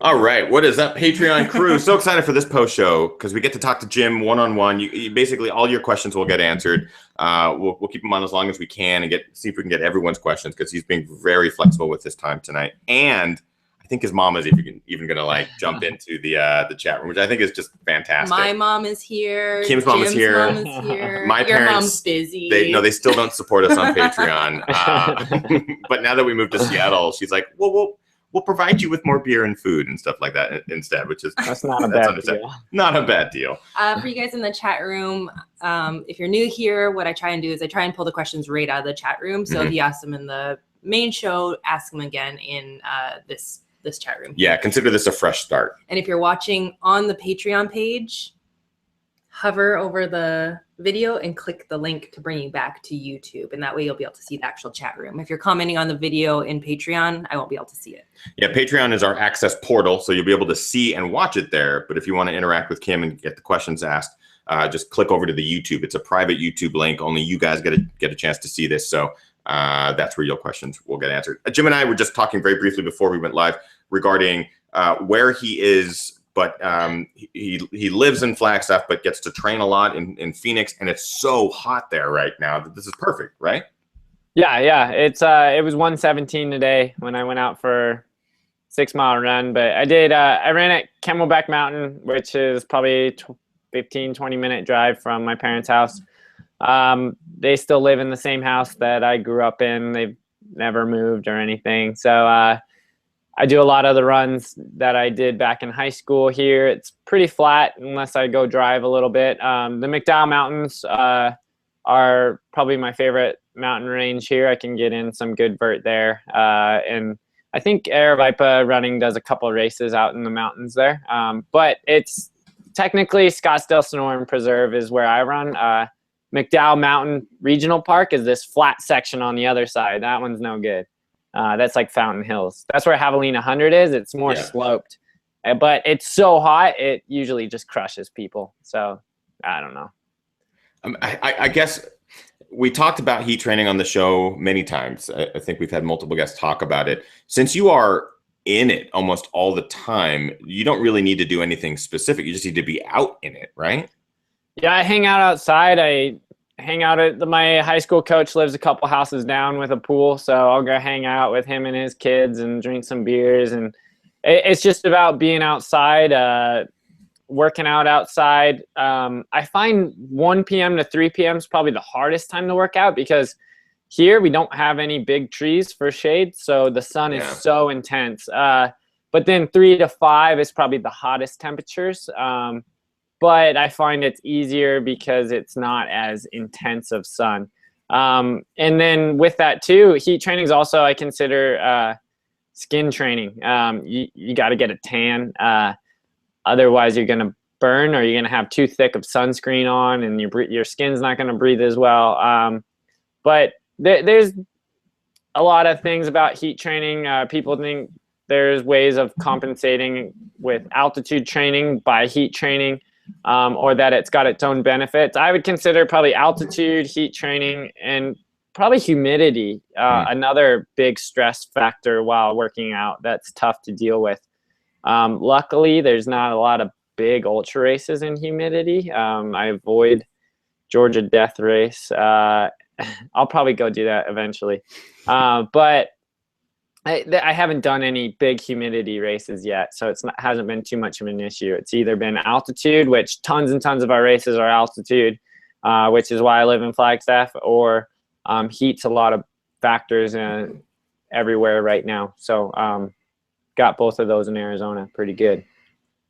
All right, what is up, Patreon crew? So excited for this post show because we get to talk to Jim one-on-one. Basically, all your questions will get answered. We'll keep them on as long as we can and see if we can get everyone's questions because he's being very flexible with his time tonight. And I think his mom is even going to like jump into the chat room, which I think is just fantastic. My mom is here. Kim's mom is here. Mom is here. My Your parents, mom's busy. They still don't support us on Patreon. But now that we moved to Seattle, she's like, well, we'll provide you with more beer and food and stuff like that instead, which is that's not a bad deal. Not a bad deal. For you guys in the chat room, if you're new here, what I try and do is I try and pull the questions right out of the chat room. So if you ask them in the main show, ask them again in this chat room. Yeah, consider this a fresh start. And if you're watching on the Patreon page, hover over the video and click the link to bring you back to YouTube. And that way you'll be able to see the actual chat room. If you're commenting on the video in Patreon, I won't be able to see it. Yeah, Patreon is our access portal, so you'll be able to see and watch it there. But if you want to interact with Kim and get the questions asked, just click over to the YouTube. It's a private YouTube link. Only you guys get a chance to see this. So that's where your questions will get answered. Jim and I were just talking very briefly before we went live regarding where he is, but he lives in Flagstaff, but gets to train a lot in Phoenix, and it's so hot there right now that this is perfect, right? Yeah. It was 117 today when I went out for 6-mile run, but I ran at Camelback Mountain, which is probably 15-20 minute drive from my parents' house. They still live in the same house that I grew up in. They've never moved or anything. So I do a lot of the runs that I did back in high school here. It's pretty flat unless I go drive a little bit. The McDowell Mountains are probably my favorite mountain range here. I can get in some good vert there. And I think Aravaipa Running does a couple of races out in the mountains there. But it's technically Scottsdale Sonoran Preserve is where I run. McDowell Mountain Regional Park is this flat section on the other side. That one's no good. That's like Fountain Hills. That's where Javelina 100 is. It's more sloped. But it's so hot, it usually just crushes people. So, I don't know. I guess we talked about heat training on the show many times. I think we've had multiple guests talk about it. Since you are in it almost all the time, you don't really need to do anything specific. You just need to be out in it, right? Yeah, I hang out outside. I hang out at my high school coach lives a couple houses down with a pool, so I'll go hang out with him and his kids and drink some beers. And it's just about being outside, working out outside. I find 1 p.m. to 3 p.m. is probably the hardest time to work out because here we don't have any big trees for shade, so the sun is so intense. But then 3 to 5 is probably the hottest temperatures. But I find it's easier because it's not as intense of sun. And then with that too, heat training is also, I consider skin training. You got to get a tan. Otherwise you're going to burn, or you're going to have too thick of sunscreen on and your skin's not going to breathe as well. But there's a lot of things about heat training. People think there's ways of compensating with altitude training by heat training. Or that it's got its own benefits. I would consider probably altitude, heat training, and probably humidity another big stress factor while working out that's tough to deal with. Luckily, there's not a lot of big ultra races in humidity. I avoid Georgia Death Race. I'll probably go do that eventually. But I haven't done any big humidity races yet, so hasn't been too much of an issue. It's either been altitude, which tons and tons of our races are altitude, which is why I live in Flagstaff, or heat's a lot of factors everywhere right now. So got both of those in Arizona pretty good.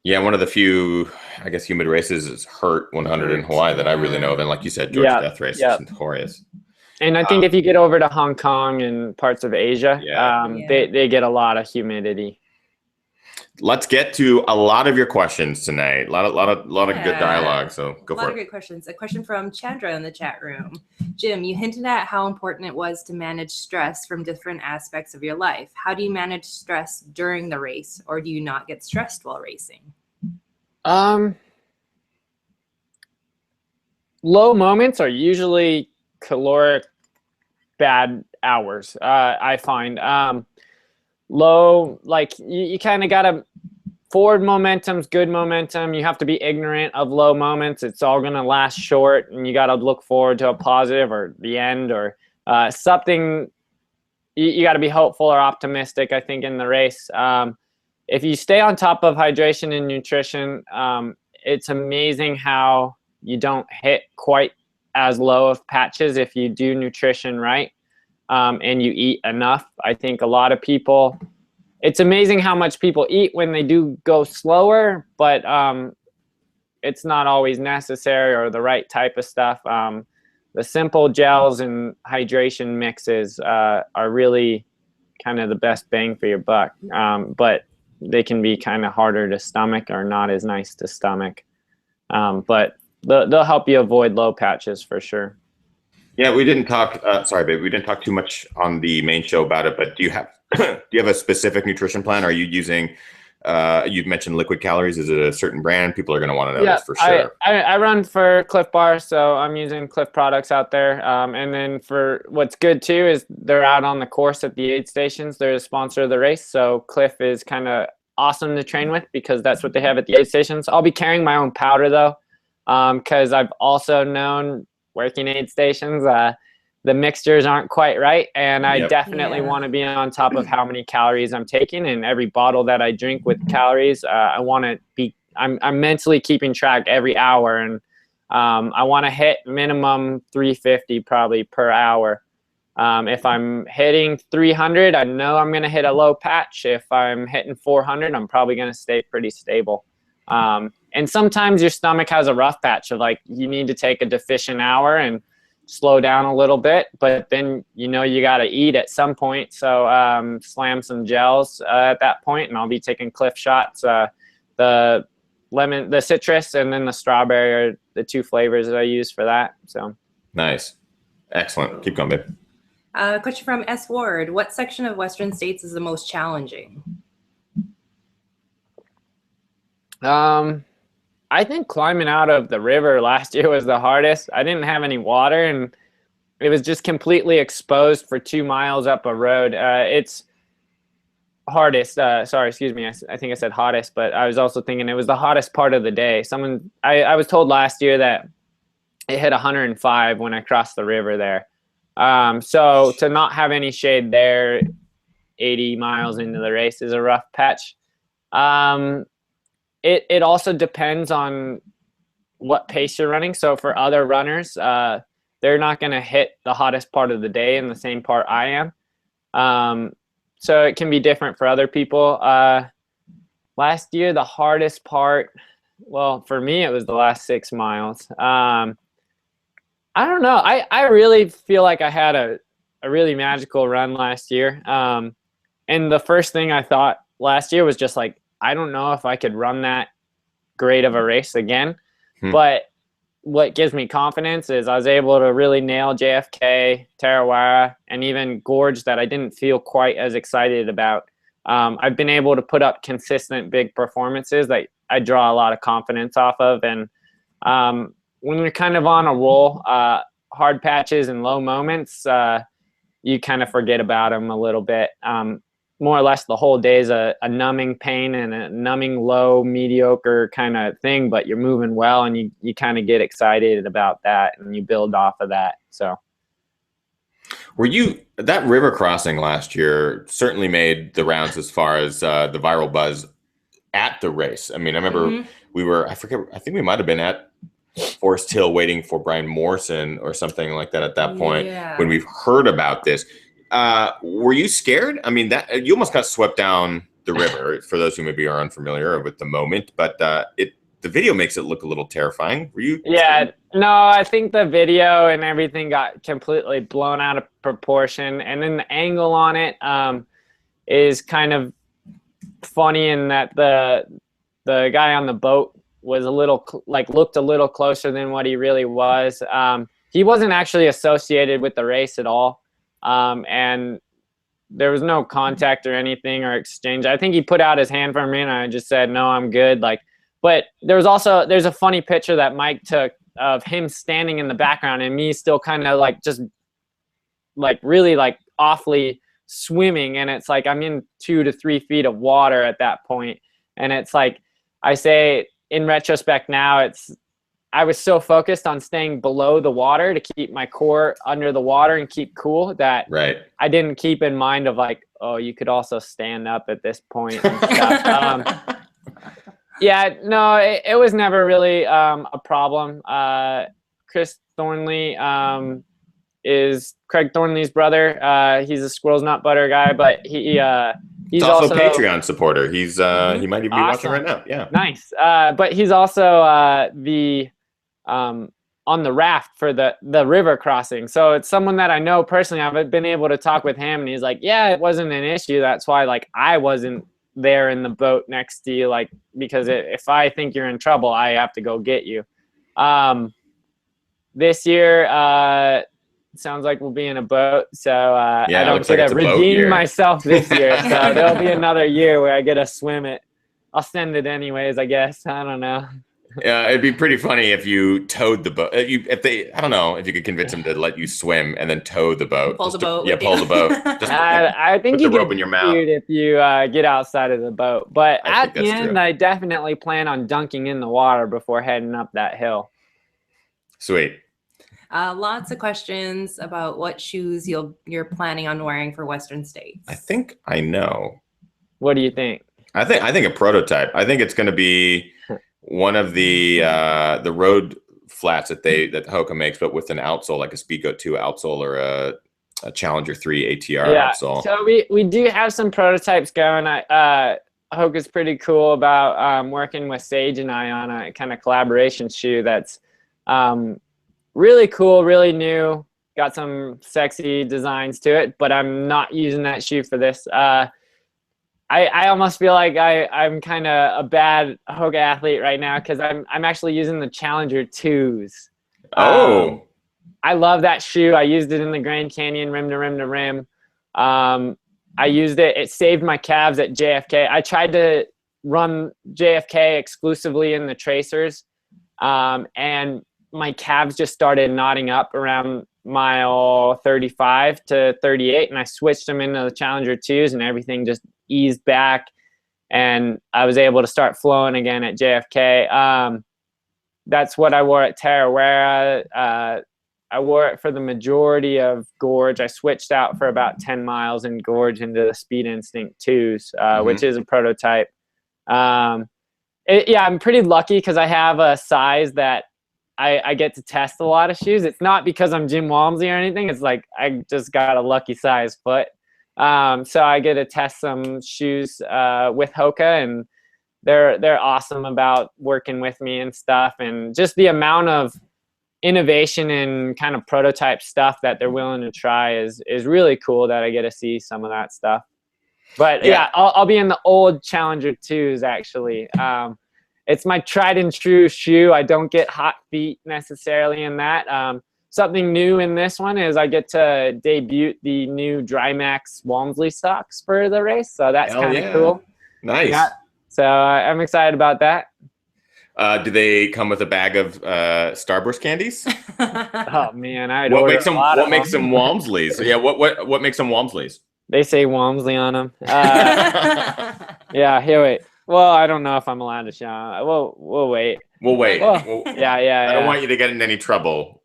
Yeah, one of the few, I guess, humid races is Hurt 100 in Hawaii that I really know of. And like you said, Georgia Death Race is notorious. And I think if you get over to Hong Kong and parts of Asia, they get a lot of humidity. Let's get to a lot of your questions tonight. A lot of good dialogue. So go for it. A lot of great questions. A question from Chandra in the chat room. Jim, you hinted at how important it was to manage stress from different aspects of your life. How do you manage stress during the race, or do you not get stressed while racing? Low moments are usually caloric bad hours. I find low, like you kind of gotta forward momentum's good momentum. You have to be ignorant of low moments. It's all going to last short, and you got to look forward to a positive or the end or something. You got to be hopeful or optimistic, I think, in the race. If you stay on top of hydration and nutrition, it's amazing how you don't hit quite as low of patches if you do nutrition right, and you eat enough. I think a lot of people, it's amazing how much people eat when they do go slower, but it's not always necessary or the right type of stuff. The simple gels and hydration mixes are really kind of the best bang for your buck, but they can be kind of harder to stomach or not as nice to stomach. But they'll help you avoid low patches for sure. Yeah, we didn't talk. Sorry, babe, we didn't talk too much on the main show about it. But do you have a specific nutrition plan? Are you using? You've mentioned liquid calories. Is it a certain brand? People are going to want to know this for sure. I run for Cliff Bar, so I'm using Cliff products out there. And then for what's good too is they're out on the course at the aid stations. They're a sponsor of the race, so Cliff is kind of awesome to train with because that's what they have at the aid stations. I'll be carrying my own powder though, because I've also known working aid stations, the mixtures aren't quite right, and I definitely want to be on top of how many calories I'm taking. And every bottle that I drink with calories, I want to be. I'm mentally keeping track every hour, and I want to hit minimum 350 probably per hour. If I'm hitting 300, I know I'm going to hit a low patch. If I'm hitting 400, I'm probably going to stay pretty stable. And sometimes your stomach has a rough patch of like you need to take a deficient hour and slow down a little bit, but then you got to eat at some point. So slam some gels at that point, and I'll be taking Cliff shots. The lemon, the citrus, and then the strawberry are the two flavors that I use for that. So nice, excellent. Keep going, babe. Question from S. Ward: what section of Western States is the most challenging? I think climbing out of the river last year was the hardest. I didn't have any water, and it was just completely exposed for 2 miles up a road. It's hardest. Sorry, excuse me. I think I said hottest, but I was also thinking it was the hottest part of the day. I was told last year that it hit 105 when I crossed the river there. So to not have any shade there 80 miles into the race is a rough patch. It also depends on what pace you're running. So for other runners, they're not going to hit the hottest part of the day in the same part I am. So it can be different for other people. Last year, the hardest part, well, for me, it was the last 6 miles. I don't know. I really feel like I had a really magical run last year. And the first thing I thought last year was just like, I don't know if I could run that great of a race again. But what gives me confidence is I was able to really nail JFK, Tarawera, and even Gorge that I didn't feel quite as excited about. I've been able to put up consistent big performances that I draw a lot of confidence off of. And when you're kind of on a roll, hard patches and low moments, you kind of forget about them a little bit. More or less the whole day is a numbing pain and a numbing low, mediocre kind of thing, but you're moving well and you kind of get excited about that and you build off of that. So that river crossing last year certainly made the rounds as far as the viral buzz at the race. I mean, I remember I think we might've been at Forest Hill waiting for Brian Morrison or something like that at that point when we've heard about this. Were you scared? I mean, that you almost got swept down the river for those who maybe are unfamiliar with the moment, but the video makes it look a little terrifying. Were you? Yeah, no, I think the video and everything got completely blown out of proportion. And then the angle on it is kind of funny in that the guy on the boat was looked a little closer than what he really was. He wasn't actually associated with the race at all. And there was no contact or anything or exchange. I think he put out his hand for me and I just said, no, I'm good. But there's a funny picture that Mike took of him standing in the background and me still kind of really awfully swimming. And it's like, I'm in 2 to 3 feet of water at that point. And it's like, I say in retrospect now, I was so focused on staying below the water to keep my core under the water and keep cool that I didn't keep in mind of like, oh, you could also stand up at this point and stuff. Yeah, no, it was never really a problem. Chris Thornley is Craig Thornley's brother. He's a Squirrels Nut Butter guy, but he's also a Patreon supporter. He's he might even be watching right now. Yeah, nice. But he's also the on the raft for the river crossing. So it's someone that I know personally. I've been able to talk with him, and he's like, yeah, it wasn't an issue. That's why like I wasn't there in the boat next to you, like, because if I think you're in trouble, I have to go get you. This year sounds like we'll be in a boat, so I don't get to redeem myself this year. So there'll be another year where I get to swim it. I'll send it anyways, I guess. I don't know. Yeah, it'd be pretty funny if you towed the boat. I don't know if you could convince them to let you swim and then tow the boat. Pull the boat. Pull the boat. Just I think you put the rope in your mouth if you get outside of the boat. But at the end, I definitely plan on dunking in the water before heading up that hill. Sweet. Lots of questions about what shoes you're planning on wearing for Western States. I think I know. What do you think? I think a prototype. I think it's going to be one of the road flats that Hoka makes, but with an outsole, like a Speedgoat 2 outsole or a Challenger 3 ATR outsole. So we do have some prototypes going. Hoka's pretty cool about working with Sage and I on a kind of collaboration shoe that's really cool, really new. Got some sexy designs to it, but I'm not using that shoe for this. I almost feel like I'm kind of a bad Hoka athlete right now because I'm actually using the Challenger 2s. I love that shoe. I used it in the Grand Canyon rim to rim to rim. I used it. It saved my calves at JFK. I tried to run JFK exclusively in the tracers, and my calves just started knotting up around mile 35 to 38, and I switched them into the Challenger 2s, and everything just eased back, and I was able to start flowing again at JFK. That's what I wore at Tarawera. I wore it for the majority of Gorge. I switched out for about 10 miles in Gorge into the Speed Instinct 2s, which is a prototype. I'm pretty lucky because I have a size that I get to test a lot of shoes. It's not because I'm Jim Walmsley or anything. It's like I just got a lucky size foot. So I get to test some shoes with Hoka, and they're awesome about working with me and stuff. And just the amount of innovation and kind of prototype stuff that they're willing to try is really cool that I get to see some of that stuff. But I'll be in the old Challenger 2s actually. It's my tried and true shoe. I don't get hot feet necessarily in that. Something new in this one is I get to debut the new Drymax Walmsley socks for the race. So that's kind of cool. Nice. Yeah. So I'm excited about that. Do they come with a bag of Starburst candies? Oh man, what makes them Walmsleys? Yeah, what makes them Walmsleys? They say Walmsley on them. Yeah, here wait. Well, I don't know if I'm allowed to show. We'll wait. We'll wait. Yeah. I don't want you to get in any trouble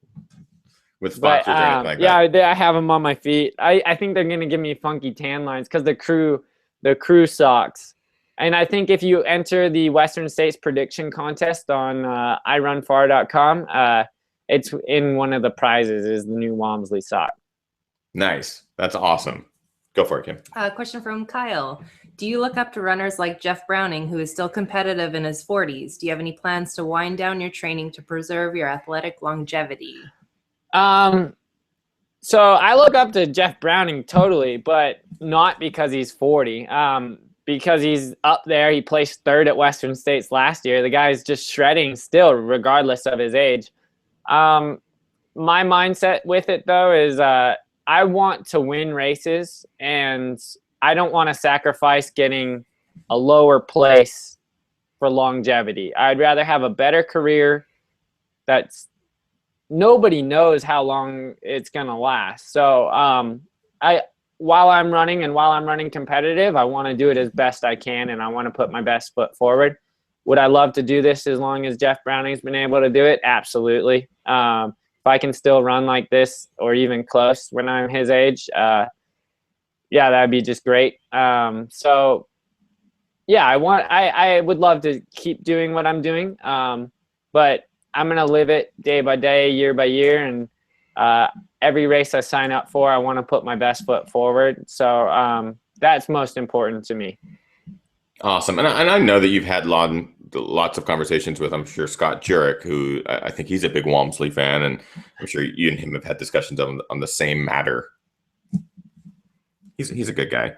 with sponsors or anything like that. Yeah, I have them on my feet. I think they're gonna give me funky tan lines because the crew socks. And I think if you enter the Western States prediction contest on irunfar.com, it's in one of the prizes is the new Walmsley sock. Nice. That's awesome. Go for it, Kim. Question from Kyle. Do you look up to runners like Jeff Browning, who is still competitive in his 40s? Do you have any plans to wind down your training to preserve your athletic longevity? So I look up to Jeff Browning totally, but not because he's 40. Because he's up there. He placed third at Western States last year. The guy's just shredding still, regardless of his age. My mindset with it, though, is I want to win races, and I don't want to sacrifice getting a lower place for longevity. I'd rather have a better career that's nobody knows how long it's going to last. So while I'm running and while I'm running competitive, I want to do it as best I can, and I want to put my best foot forward. Would I love to do this as long as Jeff Browning's been able to do it? Absolutely. If I can still run like this or even close when I'm his age, yeah, that'd be just great. So yeah, I would love to keep doing what I'm doing. But I'm going to live it day by day, year by year. And every race I sign up for, I want to put my best foot forward. So that's most important to me. Awesome. And I know that you've had lots of conversations with, I'm sure, Scott Jurek, who I think he's a big Walmsley fan. And I'm sure you and him have had discussions on the same matter. He's a good guy.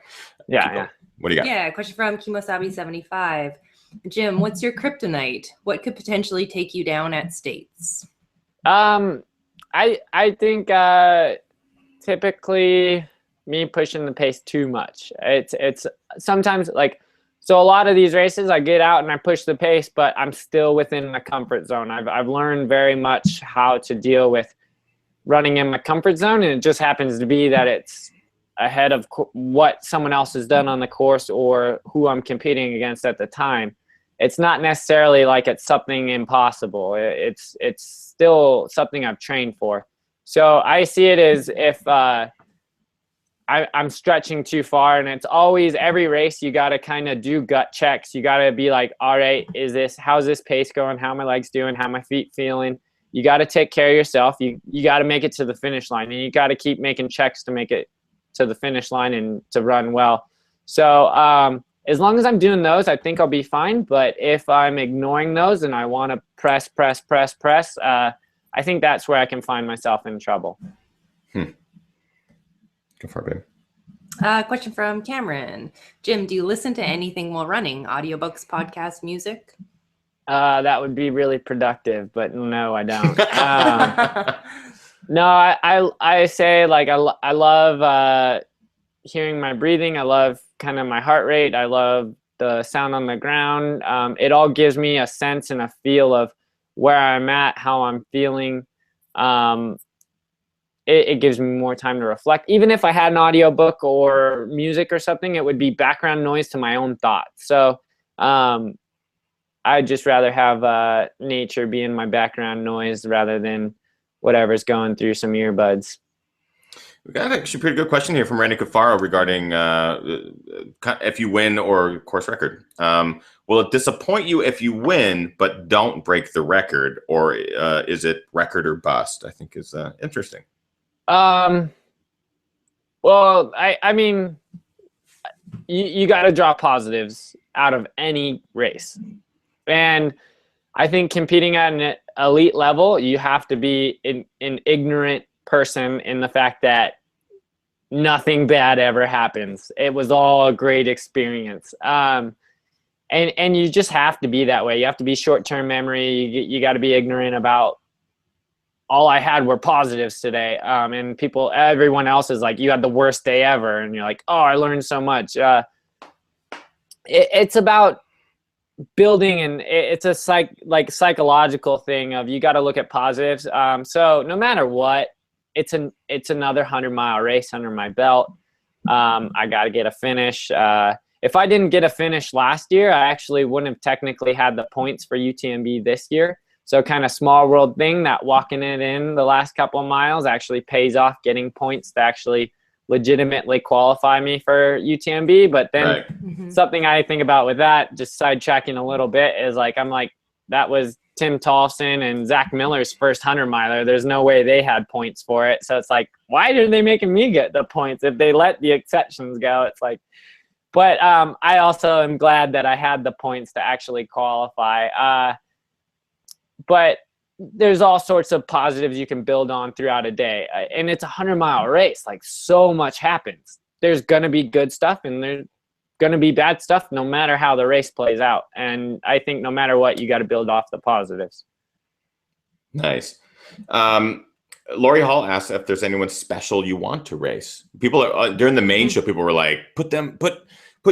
Yeah. What do you got? Yeah, question from Kimosabi75. Jim, what's your kryptonite? What could potentially take you down at states? I think typically me pushing the pace too much. It's sometimes like, so a lot of these races I get out and I push the pace, but I'm still within my comfort zone. I've learned very much how to deal with running in my comfort zone, and it just happens to be that it's ahead of what someone else has done on the course or who I'm competing against at the time. It's not necessarily like it's something impossible. It's still something I've trained for. So I see it as if I'm stretching too far, and it's always every race you got to kind of do gut checks. You got to be like, all right, how's this pace going? How are my legs doing? How are my feet feeling? You got to take care of yourself. You got to make it to the finish line, and you got to keep making checks to make it to the finish line and to run well. So as long as I'm doing those, I think I'll be fine. But if I'm ignoring those and I want to press, I think that's where I can find myself in trouble. Go for it, babe. Question from Cameron. Jim, do you listen to anything while running? Audiobooks, podcasts, music? That would be really productive, but no, I don't. No, I say, like, I love hearing my breathing. I love kind of my heart rate. I love the sound on the ground. It all gives me a sense and a feel of where I'm at, how I'm feeling. It gives me more time to reflect. Even if I had an audiobook or music or something, it would be background noise to my own thoughts. So I'd just rather have nature be in my background noise rather than whatever's going through some earbuds. We got actually a pretty good question here from Randy Cafaro regarding if you win or course record. Will it disappoint you if you win but don't break the record, or is it record or bust? I think is interesting. Well, I mean, you got to draw positives out of any race, and I think competing at an elite level, you have to be an ignorant person in the fact that nothing bad ever happens. It was all a great experience. And you just have to be that way. You have to be short-term memory. You got to be ignorant about all I had were positives today. And everyone else is like, you had the worst day ever. And you're like, oh, I learned so much. It's about building, and it's a psychological thing of, you got to look at positives. So no matter what, it's another 100-mile race under my belt. I got to get a finish. If I didn't get a finish last year, I actually wouldn't have technically had the points for UTMB this year. So kind of small world thing that walking it in the last couple of miles actually pays off, getting points to actually legitimately qualify me for UTMB. But then something I think about with that, just sidetracking a little bit, is like, I'm like, that was Tim Tolson and Zach Miller's first 100-miler. There's no way they had points for it. So it's like, why are they making me get the points if they let the exceptions go? It's like, but I also am glad that I had the points to actually qualify. But there's all sorts of positives you can build on throughout a day. And it's a 100-mile race. Like, so much happens. There's going to be good stuff and there's going to be bad stuff no matter how the race plays out. And I think no matter what, you got to build off the positives. Nice. Lori Hall asks if there's anyone special you want to race. People are during the main show, people were like, put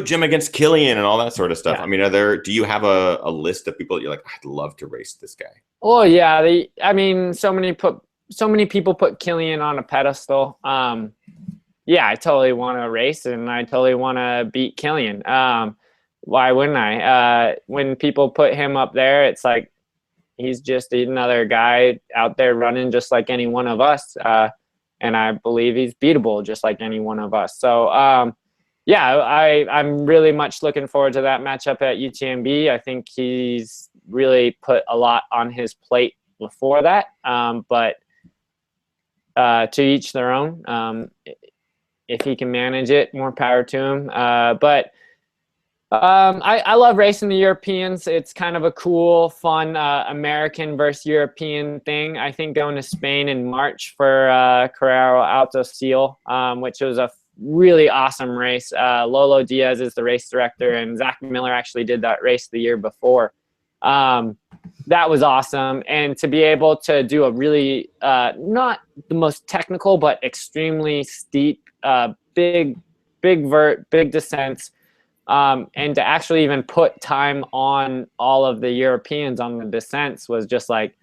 Jim against Killian and all that sort of stuff. Yeah. I mean, do you have a list of people that you're like, I'd love to race this guy? Oh yeah. So many people put Killian on a pedestal. yeah, I totally want to race and I totally want to beat Killian. Why wouldn't I? When people put him up there, it's like he's just another guy out there running just like any one of us. And I believe he's beatable just like any one of us. So, yeah, I'm really much looking forward to that matchup at UTMB. I think he's really put a lot on his plate before that. But to each their own. If he can manage it, more power to him. But I love racing the Europeans. It's kind of a cool, fun American versus European thing. I think going to Spain in March for Carrera Alto Seal, which was a really awesome race. Lolo Diaz is the race director, and Zach Miller actually did that race the year before. That was awesome. And to be able to do a really, not the most technical, but extremely steep, big vert, big descents, and to actually even put time on all of the Europeans on the descents was just like,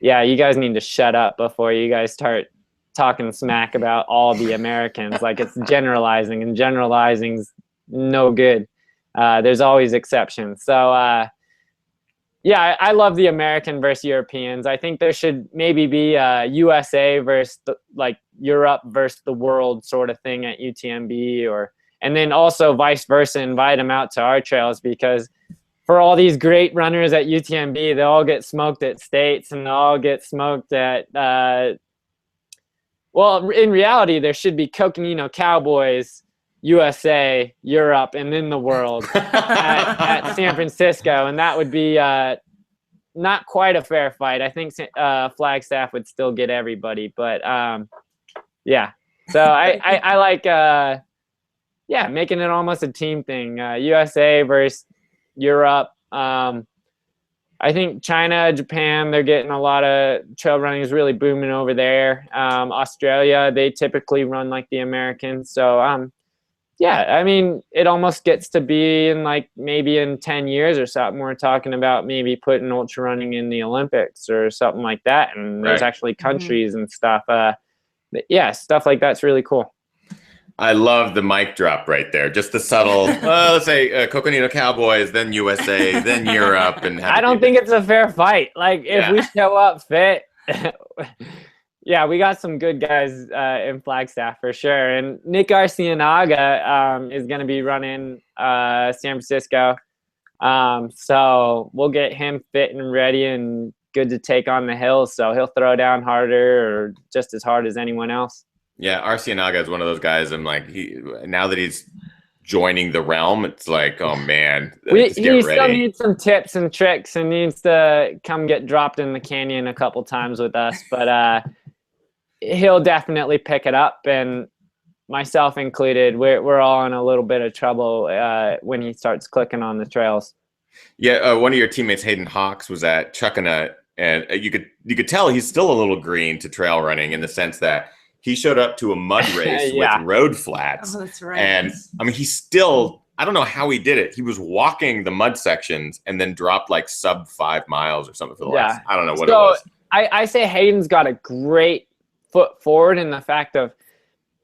yeah, you guys need to shut up before you guys start talking smack about all the Americans. Like, it's generalizing, and generalizing's no good. There's always exceptions. So, yeah, I love the American versus Europeans. I think there should maybe be a USA versus like Europe versus the world sort of thing at UTMB, and then also vice versa, invite them out to our trails, because for all these great runners at UTMB, they all get smoked at states and they all get smoked at, well, in reality, there should be Coconino Cowboys, USA, Europe, and then the world at San Francisco, and that would be not quite a fair fight. I think Flagstaff would still get everybody, but yeah. So I like making it almost a team thing. USA versus Europe. I think China, Japan, they're getting a lot of trail running is really booming over there. Australia, they typically run like the Americans, so yeah, I mean, it almost gets to be in like maybe in 10 years or something, we're talking about maybe putting ultra running in the Olympics or something like that. And there's actually countries and stuff. Yeah, stuff like that's really cool. I love the mic drop right there. Just the subtle, let's say Coconino Cowboys, then USA, then Europe. And I don't think it's a fair fight. Like, if we show up fit, yeah, we got some good guys in Flagstaff for sure. And Nick Arcianaga is going to be running San Francisco. So we'll get him fit and ready and good to take on the hills. So he'll throw down harder or just as hard as anyone else. Yeah, Arcianaga is one of those guys. I'm like, now that he's joining the realm, it's like, oh man, he still needs some tips and tricks and needs to come get dropped in the canyon a couple times with us. But he'll definitely pick it up, and myself included, we're all in a little bit of trouble when he starts clicking on the trails. Yeah, one of your teammates, Hayden Hawks, was at Chuckanut, and you could tell he's still a little green to trail running in the sense that he showed up to a mud race with road flats. Oh, that's right. And I mean, he's still, I don't know how he did it. He was walking the mud sections and then dropped like sub 5 miles or something for the last, I don't know what it was. I say Hayden's got a great foot forward in the fact of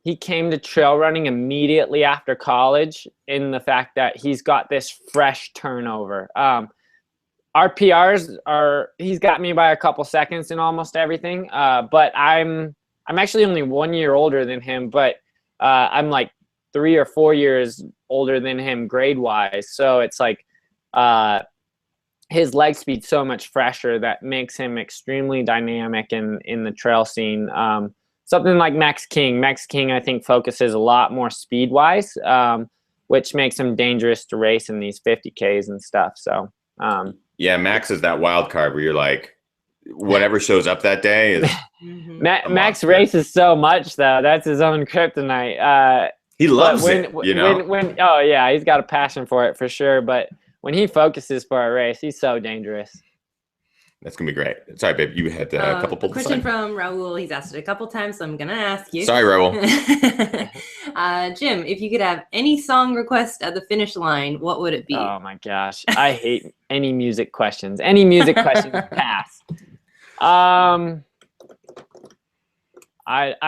he came to trail running immediately after college, in the fact that he's got this fresh turnover. Our PRs he's got me by a couple seconds in almost everything. But I'm actually only 1 year older than him, but I'm like 3 or 4 years older than him grade wise. So it's like his leg speed's so much fresher that makes him extremely dynamic in the trail scene. Something like Max King. Max King, I think, focuses a lot more speed wise, which makes him dangerous to race in these 50Ks and stuff. So yeah, Max is that wild card where you're like, whatever shows up that day is Max races so much though. That's his own kryptonite. He loves it, you know. Oh yeah, he's got a passion for it for sure. But when he focuses for a race, he's so dangerous. That's gonna be great. Sorry, babe, you had a couple pulled question from Raul. He's asked it a couple times, so I'm gonna ask you. Sorry, Raul. Jim, if you could have any song request at the finish line, what would it be? Oh my gosh, I hate any music questions. Any music questions, pass. I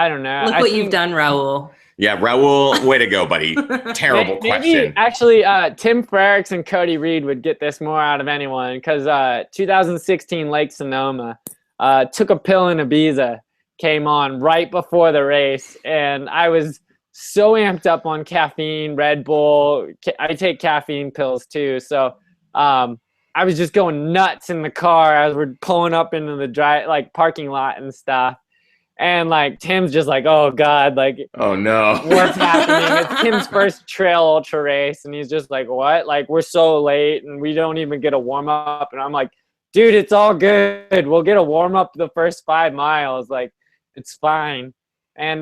don't know. Look what you've done, Raul. Yeah, Raul, way to go, buddy. Terrible question. Actually, Tim Frericks and Cody Reed would get this more out of anyone because 2016 Lake Sonoma took a pill in Ibiza, came on right before the race, and I was so amped up on caffeine, Red Bull. I take caffeine pills too, so I was just going nuts in the car as we're pulling up into the parking lot and stuff. And like Tim's just like, oh God, like, oh no, what's happening? It's Tim's first trail ultra race, and he's just like, what? Like, we're so late, and we don't even get a warm up. And I'm like, dude, it's all good. We'll get a warm up the first 5 miles. Like, it's fine. And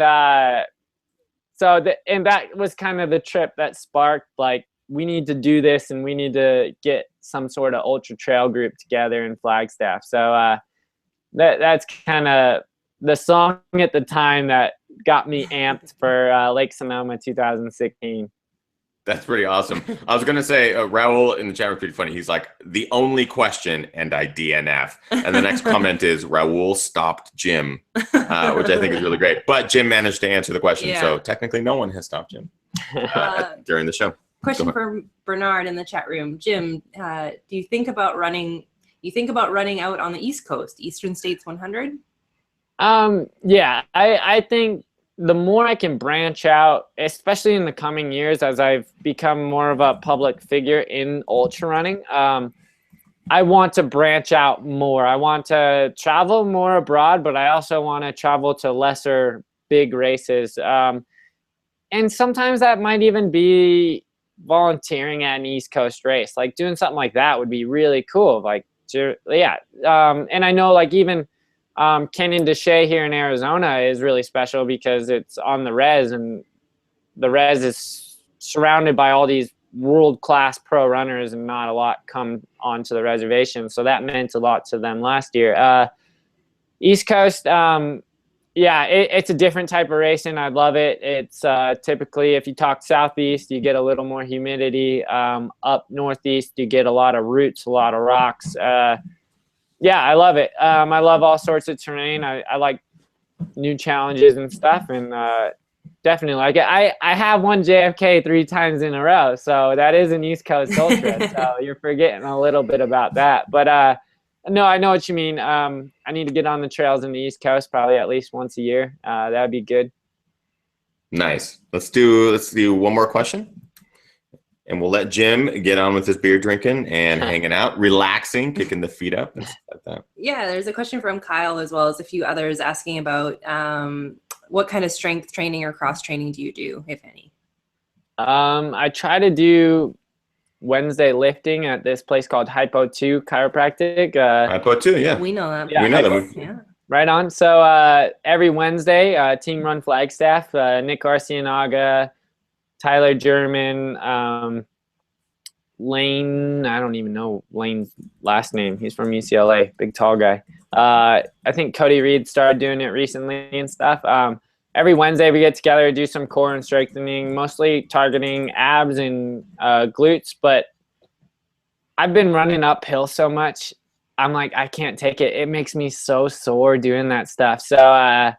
so that was kind of the trip that sparked like, we need to do this, and we need to get some sort of ultra trail group together in Flagstaff. So that's kind of the song at the time that got me amped for Lake Sonoma 2016. That's pretty awesome. I was going to say, Raul in the chat was pretty funny. He's like, the only question, and I DNF. And the next comment is, Raul stopped Jim, which I think is really great. But Jim managed to answer the question. Yeah. So technically no one has stopped Jim during the show. Question for Bernard in the chat room. Jim, do you think about running out on the East Coast, Eastern States 100? Yeah, I think the more I can branch out, especially in the coming years as I've become more of a public figure in ultra running, I want to branch out more. I want to travel more abroad, but I also want to travel to lesser big races. And sometimes that might even be volunteering at an East Coast race. Like doing something like that would be really cool. Like, yeah. And I know like even Canyon de Chelly here in Arizona is really special because it's on the res, and the res is surrounded by all these world-class pro runners, and not a lot come onto the reservation. So that meant a lot to them last year. East Coast, yeah, it's a different type of racing. I love it. It's typically, if you talk southeast, you get a little more humidity. Up northeast, you get a lot of roots, a lot of rocks. Yeah, I love it. I love all sorts of terrain. I like new challenges and stuff, and definitely like it. I have won JFK 3 times in a row, so that is an East Coast ultra. So you're forgetting a little bit about that. But no, I know what you mean. I need to get on the trails in the East Coast probably at least once a year. That'd be good. Nice. Let's do one more question. And we'll let Jim get on with his beer drinking and hanging out, relaxing, kicking the feet up and stuff like that. Yeah, there's a question from Kyle as well as a few others asking about what kind of strength training or cross training do you do, if any? I try to do Wednesday lifting at this place called Hypo 2 Chiropractic. Hypo 2, yeah. We know that. Yeah, we know them. Yeah. Right on. So every Wednesday, Team Run Flagstaff, Nick Arcianaga, Tyler German, Lane, I don't even know Lane's last name. He's from UCLA, big tall guy. I think Cody Reed started doing it recently and stuff. Every Wednesday we get together, do some core and strengthening, mostly targeting abs and glutes. But I've been running uphill so much, I'm like, I can't take it. It makes me so sore doing that stuff. So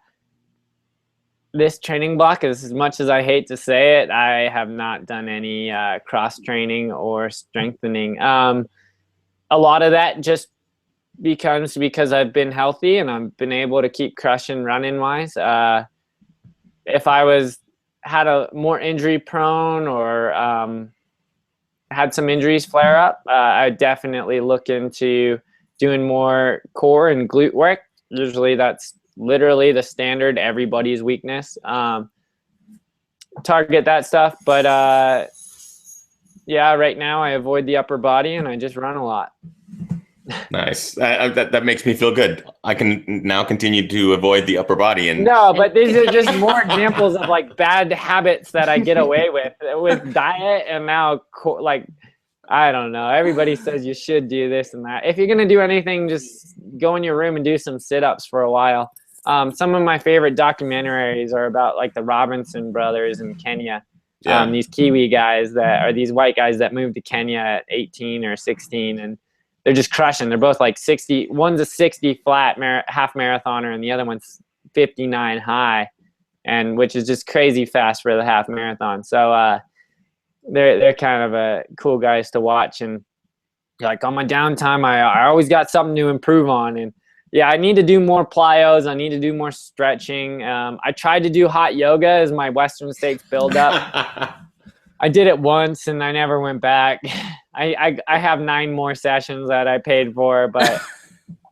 this training block, as much as I hate to say it, I have not done any cross training or strengthening. A lot of that just becomes because I've been healthy and I've been able to keep crushing running wise. If I had a more injury prone or had some injuries flare up, I definitely look into doing more core and glute work. Usually that's literally the standard, everybody's weakness. Target that stuff, but yeah, right now I avoid the upper body and I just run a lot. Nice. That makes me feel good. I can now continue to avoid the upper body. And no, but these are just more examples of like bad habits that I get away with diet, and now like, I don't know. Everybody says you should do this and that. If you're gonna do anything, just go in your room and do some sit-ups for a while. Some of my favorite documentaries are about like the Robinson brothers in Kenya. Yeah. These Kiwi guys that are these white guys that moved to Kenya at 18 or 16, and they're just crushing. They're both like 60. One's a 60 flat half marathoner, and the other one's 59 high. and which is just crazy fast for the half marathon. So they're kind of cool guys to watch. And like on my downtime, I always got something to improve on. And yeah, I need to do more plyos. I need to do more stretching. I tried to do hot yoga as my Western States buildup. I did it once and I never went back. I have 9 more sessions that I paid for, but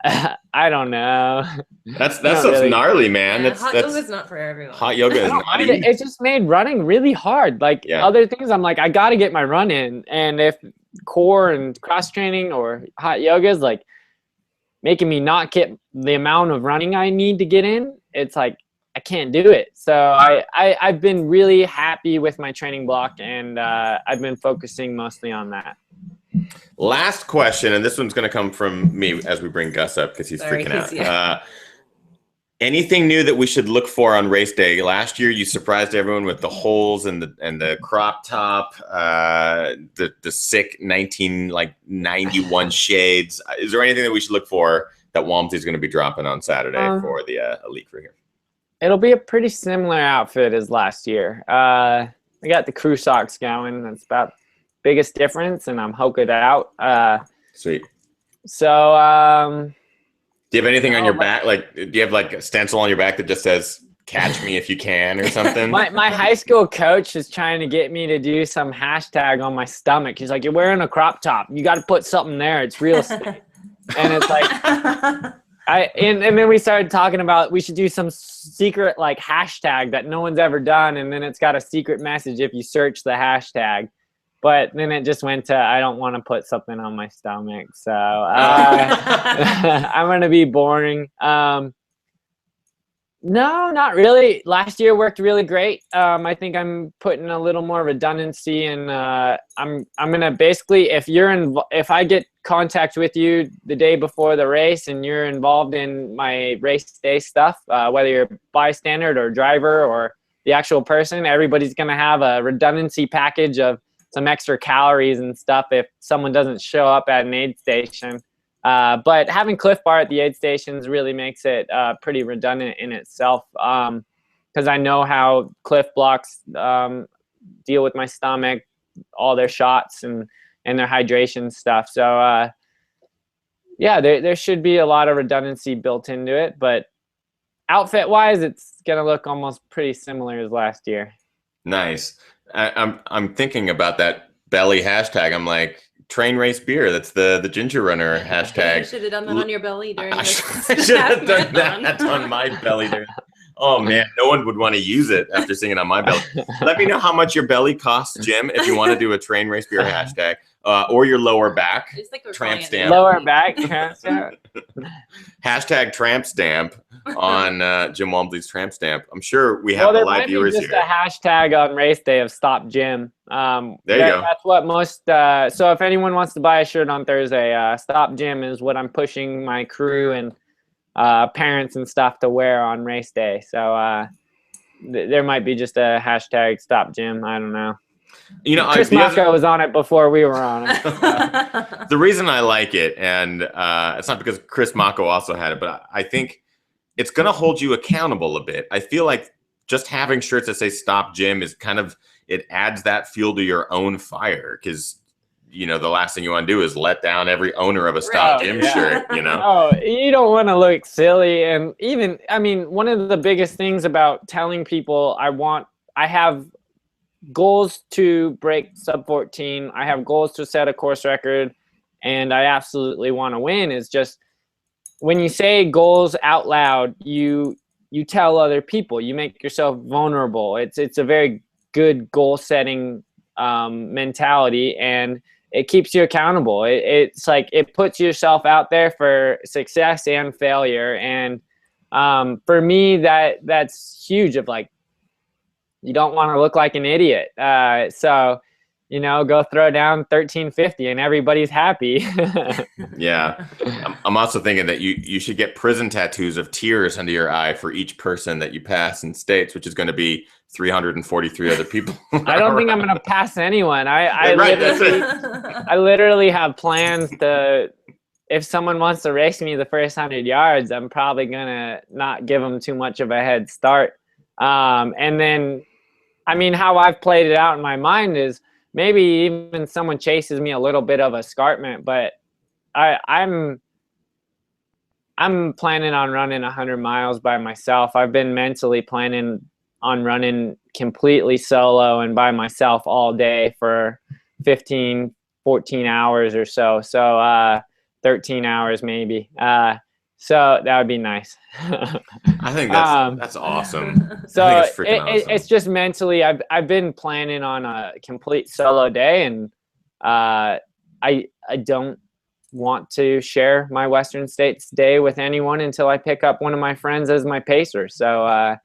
I don't know. That's really gnarly, man. Yeah, that's hot yoga's not for everyone. Hot yoga is not it just made running really hard. Like other things, I'm like, I got to get my run in. And if core and cross training or hot yoga is like making me not get the amount of running I need to get in, it's like I can't do it. So I've been really happy with my training block, and I've been focusing mostly on that. Last question, and this one's going to come from me as we bring Gus up because he's freaking out. Anything new that we should look for on race day? Last year, you surprised everyone with the holes and the crop top, the sick 1991 shades. Is there anything that we should look for that Walmsley's going to be dropping on Saturday for the Elite Crew here? It'll be a pretty similar outfit as last year. I got the crew socks going. That's about biggest difference, and I'm hooked out. Sweet. So do you have anything on your back? Like, do you have like a stencil on your back that just says "Catch me if you can" or something? My high school coach is trying to get me to do some hashtag on my stomach. He's like, "You're wearing a crop top. You got to put something there. It's real estate." And it's like, and then we started talking about we should do some secret like hashtag that no one's ever done, and then it's got a secret message if you search the hashtag. But then it just went to, I don't want to put something on my stomach. So I'm going to be boring. No, not really. Last year worked really great. I think I'm putting a little more redundancy, and I'm going to basically, if I get contact with you the day before the race and you're involved in my race day stuff, whether you're bystander or driver or the actual person, everybody's going to have a redundancy package of some extra calories and stuff if someone doesn't show up at an aid station. But having Cliff Bar at the aid stations really makes it pretty redundant in itself, because I know how Cliff blocks deal with my stomach, all their shots and their hydration stuff. So yeah, there should be a lot of redundancy built into it, but outfit wise, it's gonna look almost pretty similar as last year. Nice. I'm thinking about that belly hashtag. I'm like, train race beer. That's the ginger runner hashtag. You should have done that on your belly during I should have done that on my belly. Oh man, no one would want to use it after seeing it on my belly. Let me know how much your belly costs, Jim, if you want to do a train race beer hashtag, or your lower back tramp stamp. Lower back tramp stamp. Hashtag tramp stamp on Jim Walmsley's tramp stamp. I'm sure we have the live viewers here. There might be just a hashtag on race day of Stop Jim. There you go. That's what most. So if anyone wants to buy a shirt on Thursday, Stop Jim is what I'm pushing my crew and parents and stuff to wear on race day. So there might be just a hashtag Stop Jim. I don't know. You know, Chris Mocco was on it before we were on it. The reason I like it, and it's not because Chris Mocco also had it, but I think it's going to hold you accountable a bit. I feel like just having shirts that say Stop Jim is kind of, it adds that fuel to your own fire, because you know, the last thing you want to do is let down every owner of a Stop Jim shirt, you know? Oh, you don't want to look silly. And even, I mean, one of the biggest things about telling people I have goals to break sub 14. I have goals to set a course record, and I absolutely want to win, is just when you say goals out loud, you tell other people, you make yourself vulnerable. It's a very good goal setting mentality, and it keeps you accountable. It's like it puts yourself out there for success and failure. And for me, that's huge. Of like, you don't want to look like an idiot. So, you know, go throw down 1350 and everybody's happy. Yeah. I'm also thinking that you should get prison tattoos of tears under your eye for each person that you pass in states, which is going to be 343 other people. I don't think I'm going to pass anyone. I literally have plans to, if someone wants to race me the first 100 yards, I'm probably going to not give them too much of a head start. And then, I mean, how I've played it out in my mind is maybe even someone chases me a little bit of escarpment, but I'm planning on running 100 miles by myself. I've been mentally planning on running completely solo and by myself all day for 15, 14 hours or so. So 13 hours maybe. So that would be nice. I think that's awesome. So I think it's freaking awesome. It's just mentally, I've been planning on a complete solo day, and I don't want to share my Western States day with anyone until I pick up one of my friends as my pacer. So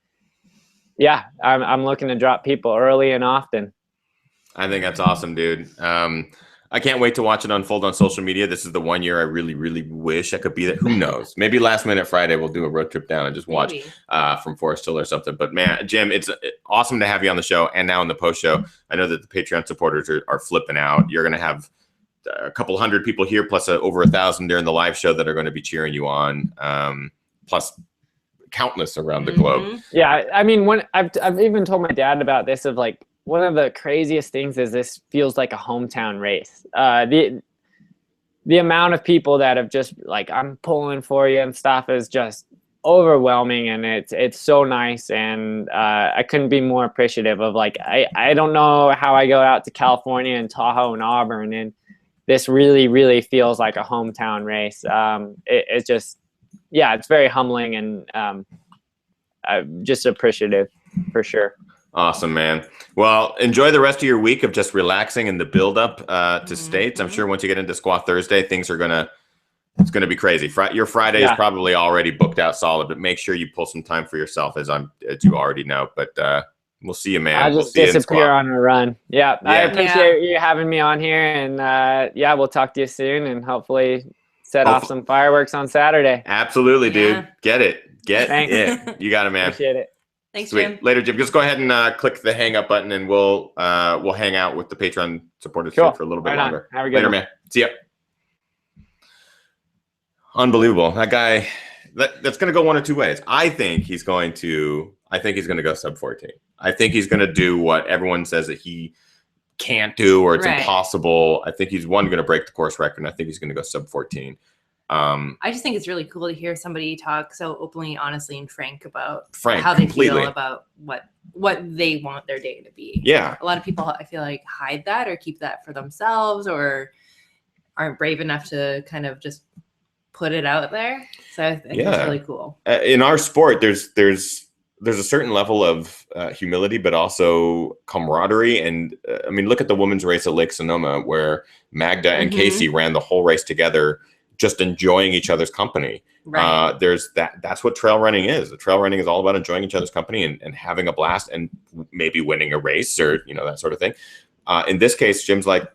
yeah, I'm looking to drop people early and often. I think that's awesome, dude. I can't wait to watch it unfold on social media. This is the one year I really, really wish I could be there. Who knows? Maybe last minute Friday we'll do a road trip down and just watch from Forest Hill or something. But man, Jim, it's awesome to have you on the show and now in the post show. I know that the Patreon supporters are flipping out. You're going to have a couple hundred people here, plus over 1,000 during the live show that are going to be cheering you on, plus countless around the globe. Yeah, I mean, when I've even told my dad about this, of like, one of the craziest things is this feels like a hometown race. The amount of people that have just like, I'm pulling for you and stuff is just overwhelming, and it's so nice. And I couldn't be more appreciative of, like, I don't know how I go out to California and Tahoe and Auburn, and this really, really feels like a hometown race. It's just, yeah, it's very humbling, and I'm just appreciative for sure. Awesome, man. Well, enjoy the rest of your week of just relaxing and the build up to states. I'm sure once you get into Squaw Thursday, things are it's gonna be crazy. Your Friday is probably already booked out solid, but make sure you pull some time for yourself, as you already know. But we'll see you, man. I'll just disappear on a run. Yeah, I appreciate you having me on here, and yeah, we'll talk to you soon, and hopefully set off some fireworks on Saturday. Absolutely, dude. Get it. Thanks. You got it, man. Appreciate it. Thanks, Sweet. Jim. Later, Jim. Just go ahead and click the hang up button, and we'll hang out with the Patreon supporters for a little bit longer. Have a good Later, one. man. See ya. Unbelievable. That guy. That's going to go one of two ways. I think he's going to go sub 14. I think he's going to do what everyone says that he can't do, or it's impossible. I think he's going to break the course record, and I think he's going to go sub 14. I just think it's really cool to hear somebody talk so openly, honestly, and frank about how they feel about what they want their day to be. Yeah. A lot of people, I feel like, hide that or keep that for themselves, or aren't brave enough to kind of just put it out there. So I think it's really cool. In our sport, there's a certain level of humility, but also camaraderie. And I mean, look at the women's race at Lake Sonoma, where Magda and Casey ran the whole race together, just enjoying each other's company. Right. That's what trail running is. The trail running is all about enjoying each other's company and having a blast, and maybe winning a race, or that sort of thing. In this case, Jim's like,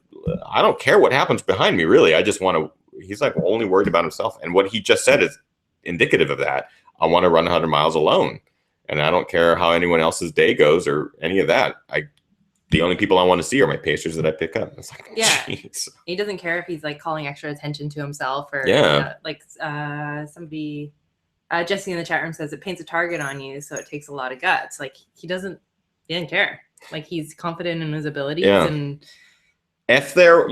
I don't care what happens behind me, really. I just want to. He's like only worried about himself, and what he just said is indicative of that. I want to run 100 miles alone, and I don't care how anyone else's day goes or any of that. The only people I want to see are my pacers that I pick up. It's like, geez. He doesn't care if he's like calling extra attention to himself, or like somebody, Jesse in the chat room says it paints a target on you, so it takes a lot of guts. Like he didn't care. Like he's confident in his abilities, and if there,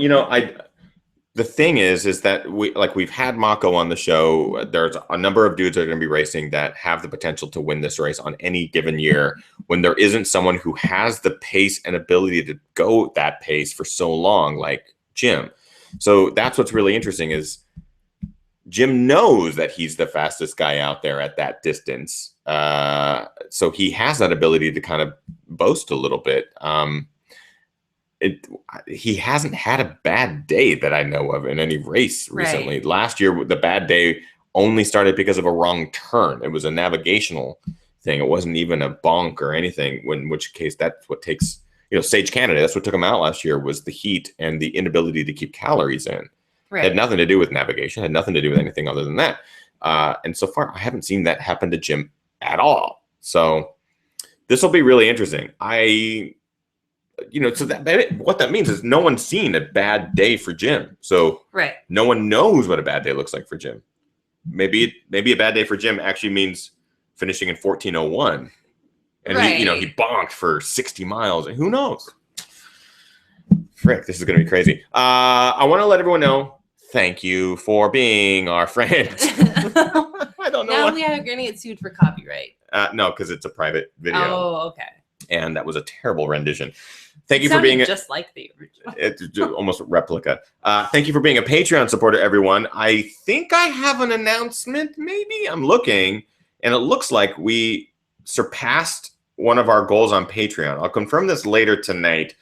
the thing is that we've had Mako on the show. There's a number of dudes that are going to be racing that have the potential to win this race on any given year, when there isn't someone who has the pace and ability to go that pace for so long, like Jim. So that's what's really interesting, is Jim knows that he's the fastest guy out there at that distance. So he has that ability to kind of boast a little bit. He hasn't had a bad day that I know of in any race recently. Last year, the bad day only started because of a wrong turn. It was a navigational thing. It wasn't even a bonk or anything, in which case that's what takes, Sage Canada, that's what took him out last year, was the heat and the inability to keep calories in. It had nothing to do with navigation, had nothing to do with anything other than that. And so far, I haven't seen that happen to Jim at all. So this will be really interesting. So what that means is no one's seen a bad day for Jim. So no one knows what a bad day looks like for Jim. Maybe a bad day for Jim actually means finishing in 14:01 And he bonked for 60 miles. And who knows? Frick, this is going to be crazy. I want to let everyone know, thank you for being our friends. I don't know. Now we are going to get sued for copyright. No, because it's a private video. Oh, okay. And that was a terrible rendition. Thank you for being just like the original. It's almost a replica. Thank you for being a Patreon supporter, everyone. I think I have an announcement. Maybe I'm looking, and it looks like we surpassed one of our goals on Patreon. I'll confirm this later tonight.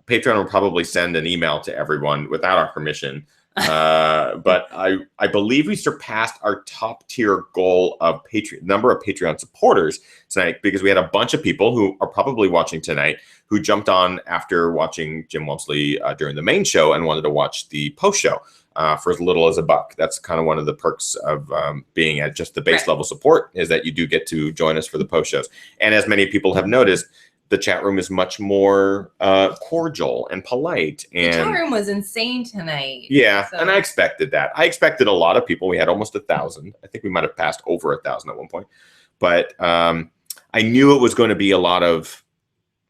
Patreon will probably send an email to everyone without our permission. But I believe we surpassed our top tier goal of number of Patreon supporters tonight, because we had a bunch of people who are probably watching tonight who jumped on after watching Jim Walmsley during the main show and wanted to watch the post show for as little as $1. That's kind of one of the perks of being at just the base level support, is that you do get to join us for the post shows. And as many people have noticed, the chat room is much more cordial and polite. And the chat room was insane tonight. Yeah, so. And I expected that. I expected a lot of people. We had almost 1,000. I think we might have passed over 1,000 at one point. But I knew it was going to be a lot of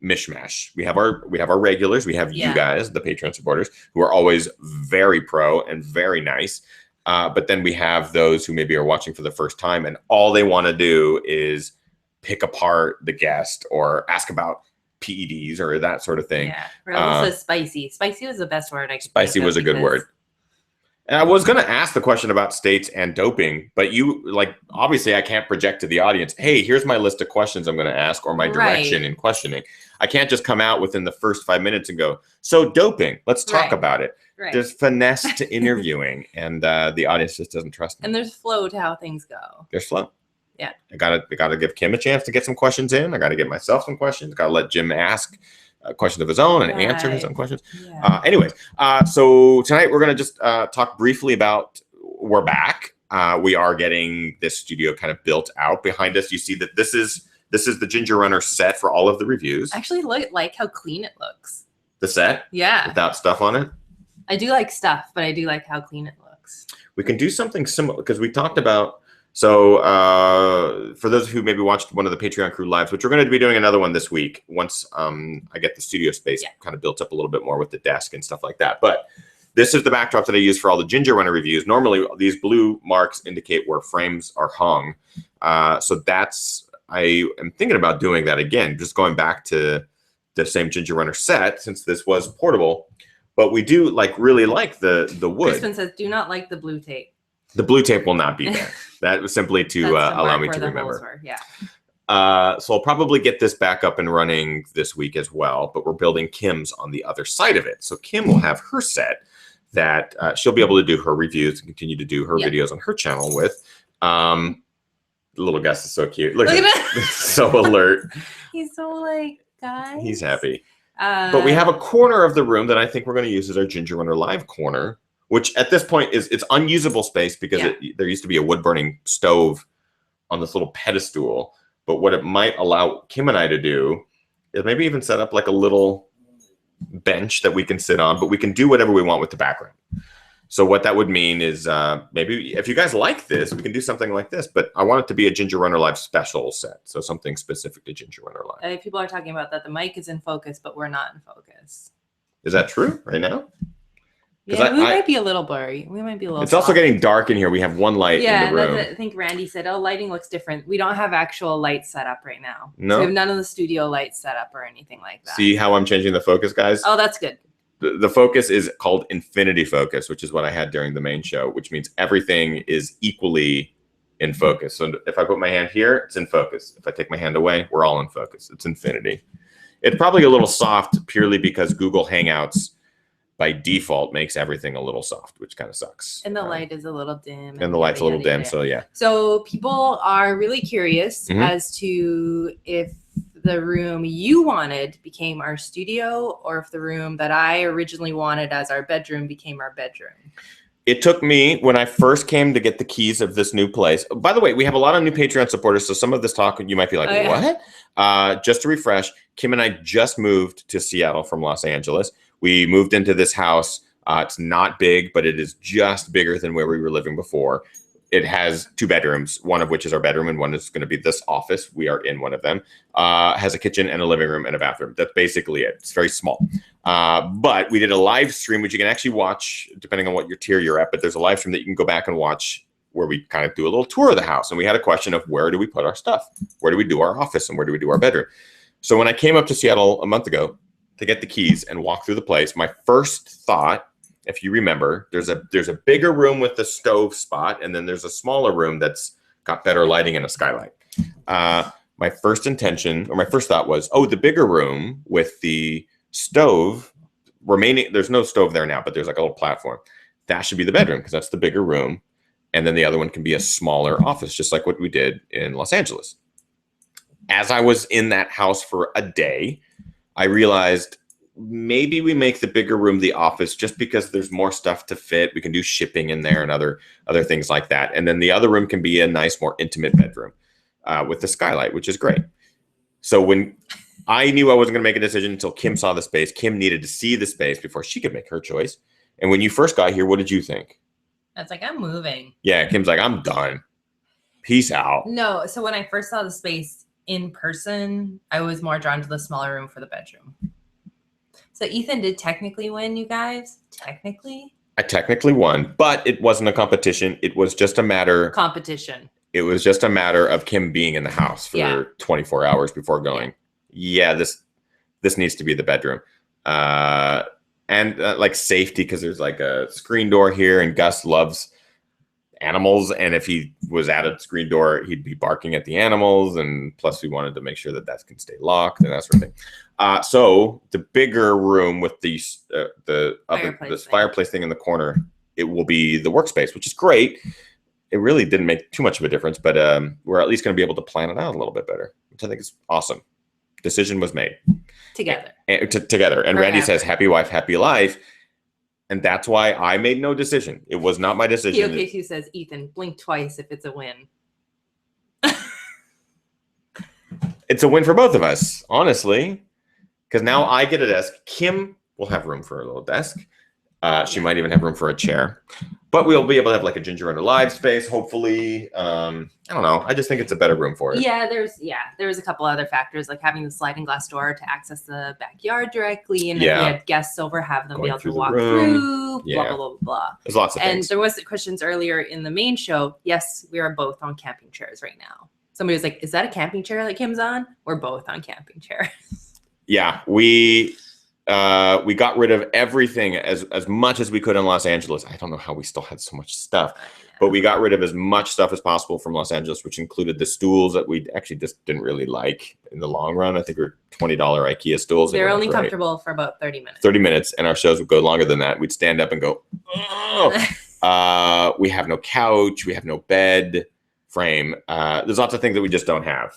mishmash. We have our regulars. We have you guys, the Patreon supporters, who are always very pro and very nice. But then we have those who maybe are watching for the first time, and all they want to do is pick apart the guest or ask about PEDs or that sort of thing. Yeah, or also spicy. Spicy was the best word. Spicy was a good word. And I was going to ask the question about states and doping, but obviously I can't project to the audience, hey, here's my list of questions I'm going to ask, or my direction in questioning. I can't just come out within the first 5 minutes and go, so doping, let's talk about it. Right. There's finesse to interviewing, and the audience just doesn't trust me. And there's flow to how things go. There's flow. Yeah. I gotta give Kim a chance to get some questions in. I gotta give myself some questions. Gotta let Jim ask questions of his own and answer his own questions. Yeah. Anyways, so tonight we're gonna just talk briefly about, we're back. We are getting this studio kind of built out behind us. You see that this is the Ginger Runner set for all of the reviews. I actually like how clean it looks. The set? Yeah. Without stuff on it? I do like stuff, but I do like how clean it looks. We can do something similar, because we talked about. So for those who maybe watched one of the Patreon crew lives, which we're going to be doing another one this week, once I get the studio space kind of built up a little bit more with the desk and stuff like that. But this is the backdrop that I use for all the Ginger Runner reviews. Normally, these blue marks indicate where frames are hung. So I am thinking about doing that again, just going back to the same Ginger Runner set, since this was portable. But we do really like the wood. Crispin says, do not like the blue tape. The blue tape will not be there. That was simply to allow me to remember. So I'll probably get this back up and running this week as well, but we're building Kim's on the other side of it. So Kim will have her set that she'll be able to do her reviews and continue to do her videos on her channel with. The little Gus is so cute. Look at him. So alert. He's so guys. He's happy. But we have a corner of the room that I think we're going to use as our Ginger Runner Live corner, which at this point it's unusable space, because there used to be a wood burning stove on this little pedestal. But what it might allow Kim and I to do is maybe even set up a little bench that we can sit on, but we can do whatever we want with the background. So what that would mean is maybe if you guys like this, we can do something like this, but I want it to be a Ginger Runner Live special set. So something specific to Ginger Runner Live. People are talking about that. The mic is in focus, but we're not in focus. Is that true right now? Yeah, we might be a little blurry. We might be a little. It's also getting dark in here. We have one light in the room. I think Randy said, "Oh, lighting looks different." We don't have actual lights set up right now. No, so we have none of the studio lights set up or anything like that. See how I'm changing the focus, guys? Oh, that's good. The focus is called infinity focus, which is what I had during the main show, which means everything is equally in focus. So if I put my hand here, it's in focus. If I take my hand away, we're all in focus. It's infinity. It's probably a little soft purely because Google Hangouts by default makes everything a little soft, which kind of sucks. And the light is a little dim. And the light's a little dim, so yeah. So people are really curious as to if the room you wanted became our studio, or if the room that I originally wanted as our bedroom became our bedroom. It took me, when I first came to get the keys of this new place. By the way, we have a lot of new Patreon supporters, so some of this talk you might be like, what? Just to refresh, Kim and I just moved to Seattle from Los Angeles. We moved into this house. It's not big, but it is just bigger than where we were living before. it has 2 bedrooms, one of which is our bedroom and one is going to be this office. We are in one of them. Has a kitchen and a living room and a bathroom. That's basically it. It's very small. But we did a live stream, which you can actually watch depending on what your tier you're at. But there's a live stream that you can go back and watch where we kind of do a little tour of the house. And we had a question of where do we put our stuff? Where do we do our office? And where do we do our bedroom? So when I came up to Seattle a month ago to get the keys and walk through the place, my first thought, if you remember, there's a bigger room with the stove spot, and then there's a smaller room that's got better lighting and a skylight. My first intention, or my first thought was, oh, the bigger room with the stove remaining, there's no stove there now, but there's like a little platform. That should be the bedroom because that's the bigger room. And then the other one can be a smaller office, just like what we did in Los Angeles. As I was in that house for a day, I realized maybe we make the bigger room the office just because there's more stuff to fit. We can do shipping in there and other things like that. And then the other room can be a nice, more intimate bedroom with the skylight, which is great. So when I knew I wasn't going to make a decision until Kim saw the space, Kim needed to see the space before she could make her choice. And when you first got here, what did you think? I was like, I'm moving. Yeah, Kim's like, I'm done. Peace out. No, so when I first saw the space in person, I was more drawn to the smaller room for the bedroom. So Ethan did technically win, you guys. Technically? I technically won, but it wasn't a competition. It was just a matter. Competition. It was just a matter of Kim being in the house for 24 hours before going, yeah, this needs to be the bedroom. And like safety, because there's like a screen door here, and Gus loves animals. And if he was at a screen door, he'd be barking at the animals. And plus, we wanted to make sure that can stay locked and that sort of thing. So the bigger room with this fireplace thing in the corner, it will be the workspace, which is great. It really didn't make too much of a difference, but we're at least going to be able to plan it out a little bit better, which I think is awesome. Decision was made. Together. Together. And Randy says, happy wife, happy life. And that's why I made no decision. It was not my decision. POK2 says, Ethan, blink twice if it's a win. It's a win for both of us, honestly. Because now I get a desk. Kim will have room for a little desk. She might even have room for a chair. But we'll be able to have like a gingerrun live space, hopefully. I don't know. I just think it's a better room for it. Yeah, there's a couple other factors, like having the sliding glass door to access the backyard directly. And if we had guests over, have them be able to walk through, blah, blah, blah, blah. There's lots of things. And there was questions earlier in the main show. Yes, we are both on camping chairs right now. Somebody was like, is that a camping chair that Kim's on? We're both on camping chairs. Yeah, we got rid of everything as much as we could in Los Angeles. I don't know how we still had so much stuff, but we got rid of as much stuff as possible from Los Angeles, which included the stools that we actually just didn't really like in the long run. I think we're $20 IKEA stools. They're only comfortable for about 30 minutes. 30 minutes, and our shows would go longer than that. We'd stand up and go, oh. We have no couch. We have no bed frame. There's lots of things that we just don't have.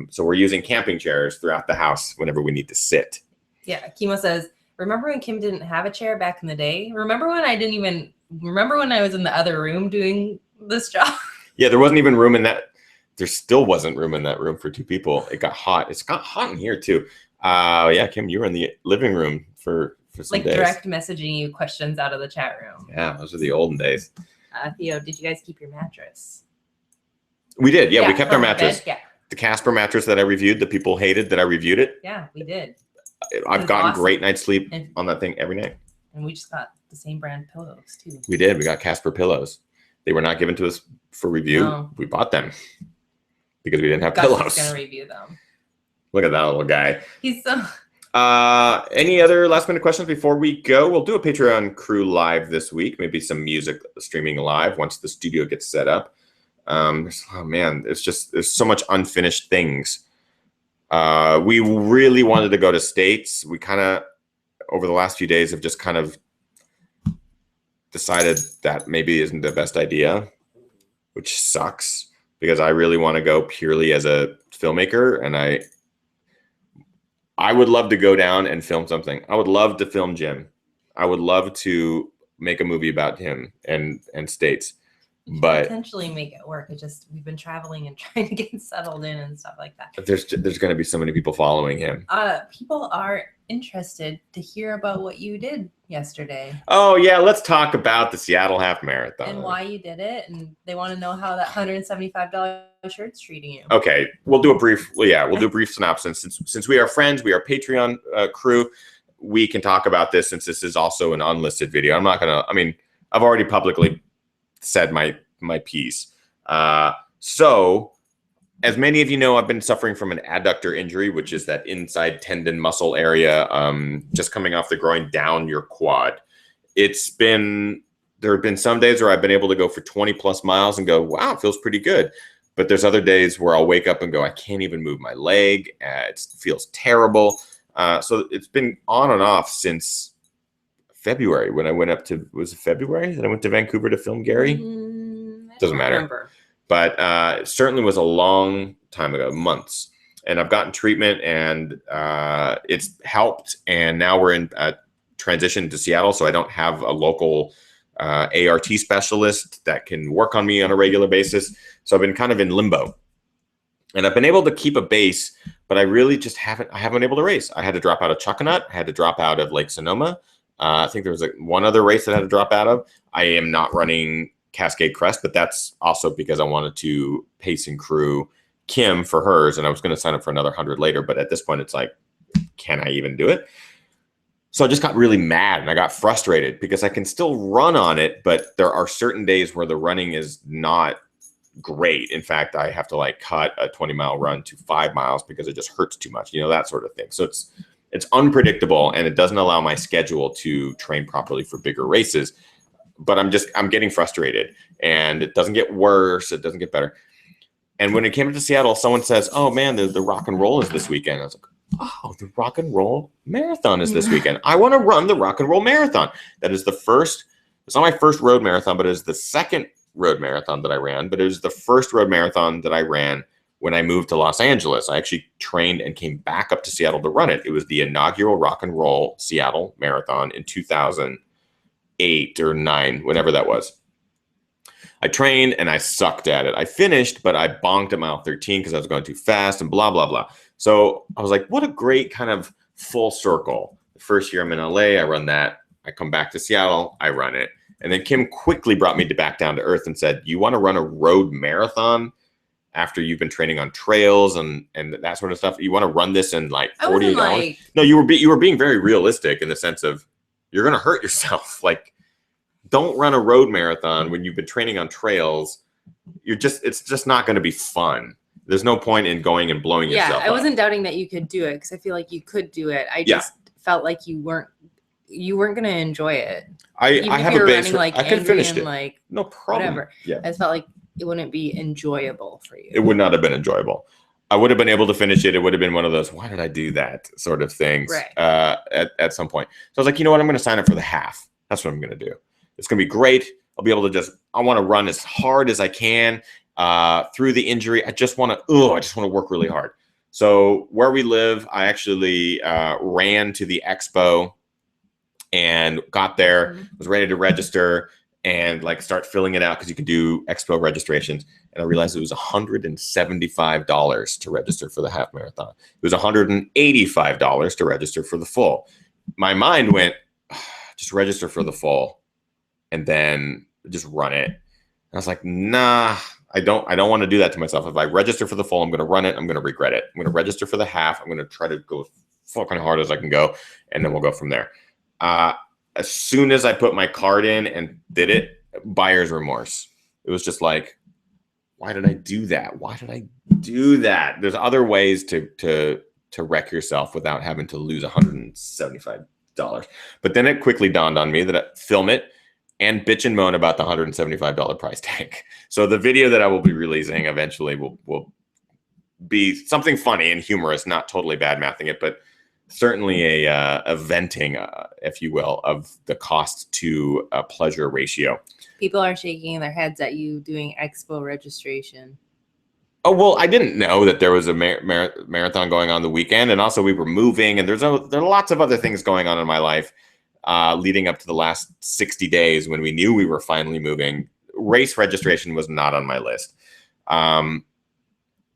So we're using camping chairs throughout the house whenever we need to sit. Yeah, Kimo says, remember when Kim didn't have a chair back in the day? Remember when I was in the other room doing this job? Yeah, there wasn't even room in that. There still wasn't room in that room for 2 people. It got hot. It's got hot in here too. Yeah, Kim, you were in the living room for some days. Direct messaging you questions out of the chat room. Yeah, those are the olden days. Theo, did you guys keep your mattress? We did. Yeah, we kept our mattress. Bed, yeah. The Casper mattress that I reviewed, the people hated that I reviewed it. Yeah, we did. I've gotten great night's sleep on that thing every night. And we just got the same brand pillows too. We did. We got Casper pillows. They were not given to us for review. No. We bought them because we didn't have pillows. Gus is gonna review them. Look at that little guy. He's so. Any other last minute questions before we go? We'll do a Patreon crew live this week. Maybe some music streaming live once the studio gets set up. Oh man, there's so much unfinished things. We really wanted to go to States. We kind of, over the last few days, have just kind of decided that maybe isn't the best idea, which sucks because I really want to go purely as a filmmaker. And I would love to go down and film something. I would love to film Jim. I would love to make a movie about him and States. You should but potentially make it work. We've been traveling and trying to get settled in and stuff like that. there's going to be so many people following him. People are interested to hear about what you did yesterday. Oh yeah, let's talk about the Seattle Half Marathon and why you did it, and they want to know how that $175 shirt's treating you. Okay, we'll do a brief synopsis. Since we are friends, we are Patreon crew, we can talk about this since this is also an unlisted video. I'm not gonna. I mean, I've already publicly said my piece. So, as many of you know, I've been suffering from an adductor injury, which is that inside tendon muscle area, just coming off the groin down your quad. There have been some days where I've been able to go for 20 plus miles and go, wow, it feels pretty good. But there's other days where I'll wake up and go, I can't even move my leg. It feels terrible. So it's been on and off since February when I went up to, was it February that I went to Vancouver to film Gary? Doesn't matter. Remember. But it certainly was a long time ago, months. And I've gotten treatment and it's helped. And now we're in transition to Seattle. So I don't have a local ART specialist that can work on me on a regular basis. So I've been kind of in limbo. And I've been able to keep a base, but I really just haven't been able to race. I had to drop out of Chuckanut. I had to drop out of Lake Sonoma. I think there was one other race that I had to drop out of. I am not running Cascade Crest, but that's also because I wanted to pace and crew Kim for hers, and I was going to sign up for another 100 later. But at this point, it's like, can I even do it? So I just got really mad and I got frustrated because I can still run on it, but there are certain days where the running is not great. In fact, I have to like cut a 20-mile run to 5 miles because it just hurts too much, that sort of thing. So it's unpredictable and it doesn't allow my schedule to train properly for bigger races. But I'm getting frustrated and it doesn't get worse. It doesn't get better. And when it came to Seattle, someone says, oh man, the rock and roll is this weekend. I was like, oh, the rock and roll marathon is this weekend. I want to run the rock and roll marathon. That is it's not my first road marathon, but it is the second road marathon that I ran. But it was the first road marathon that I ran when I moved to Los Angeles. I actually trained and came back up to Seattle to run it. It was the inaugural rock and roll Seattle marathon in 2008 or 9, whenever that was. I trained and I sucked at it. I finished, but I bonked at mile 13 because I was going too fast and blah, blah, blah. So I was like, what a great kind of full circle. The first year I'm in LA, I run that. I come back to Seattle, I run it. And then Kim quickly brought me back down to earth and said, you want to run a road marathon after you've been training on trails and that sort of stuff? You want to run this in like 48 hours? No, you were being very realistic in the sense of you're going to hurt yourself. Like, don't run a road marathon when you've been training on trails. It's just not going to be fun. There's no point in going and blowing yourself up. I wasn't doubting that you could do it because I feel like you could do it. I just felt like you weren't going to enjoy it. I have a base. Like I could finish it. Like, no problem. Whatever. Yeah. I just felt like it wouldn't be enjoyable for you. It would not have been enjoyable. I would have been able to finish it. It would have been one of those, why did I do that sort of things at some point. So I was like, you know what? I'm going to sign up for the half. That's what I'm going to do. It's going to be great. I'll be able to I want to run as hard as I can through the injury. I just want to work really hard. So where we live, I actually ran to the expo and got there, was ready to register and like start filling it out because you can do expo registrations. And I realized it was $175 to register for the half marathon. It was $185 to register for the full. My mind went, just register for the full and then just run it. And I was like, nah, I don't want to do that to myself. If I register for the full, I'm going to run it. I'm going to regret it. I'm going to register for the half. I'm going to try to go fucking hard as I can go. And then we'll go from there. As soon as I put my card in and did it, buyer's remorse. It was just like, why did I do that? Why did I do that? There's other ways to wreck yourself without having to lose $175. But then it quickly dawned on me that I film it and bitch and moan about the $175 price tag. So the video that I will be releasing eventually will be something funny and humorous, not totally bad mouthing it, but certainly a venting, if you will, of the cost to pleasure ratio. People are shaking their heads at you doing expo registration. Oh, well, I didn't know that there was a marathon going on the weekend. And also we were moving and there are lots of other things going on in my life leading up to the last 60 days when we knew we were finally moving. race registration was not on my list.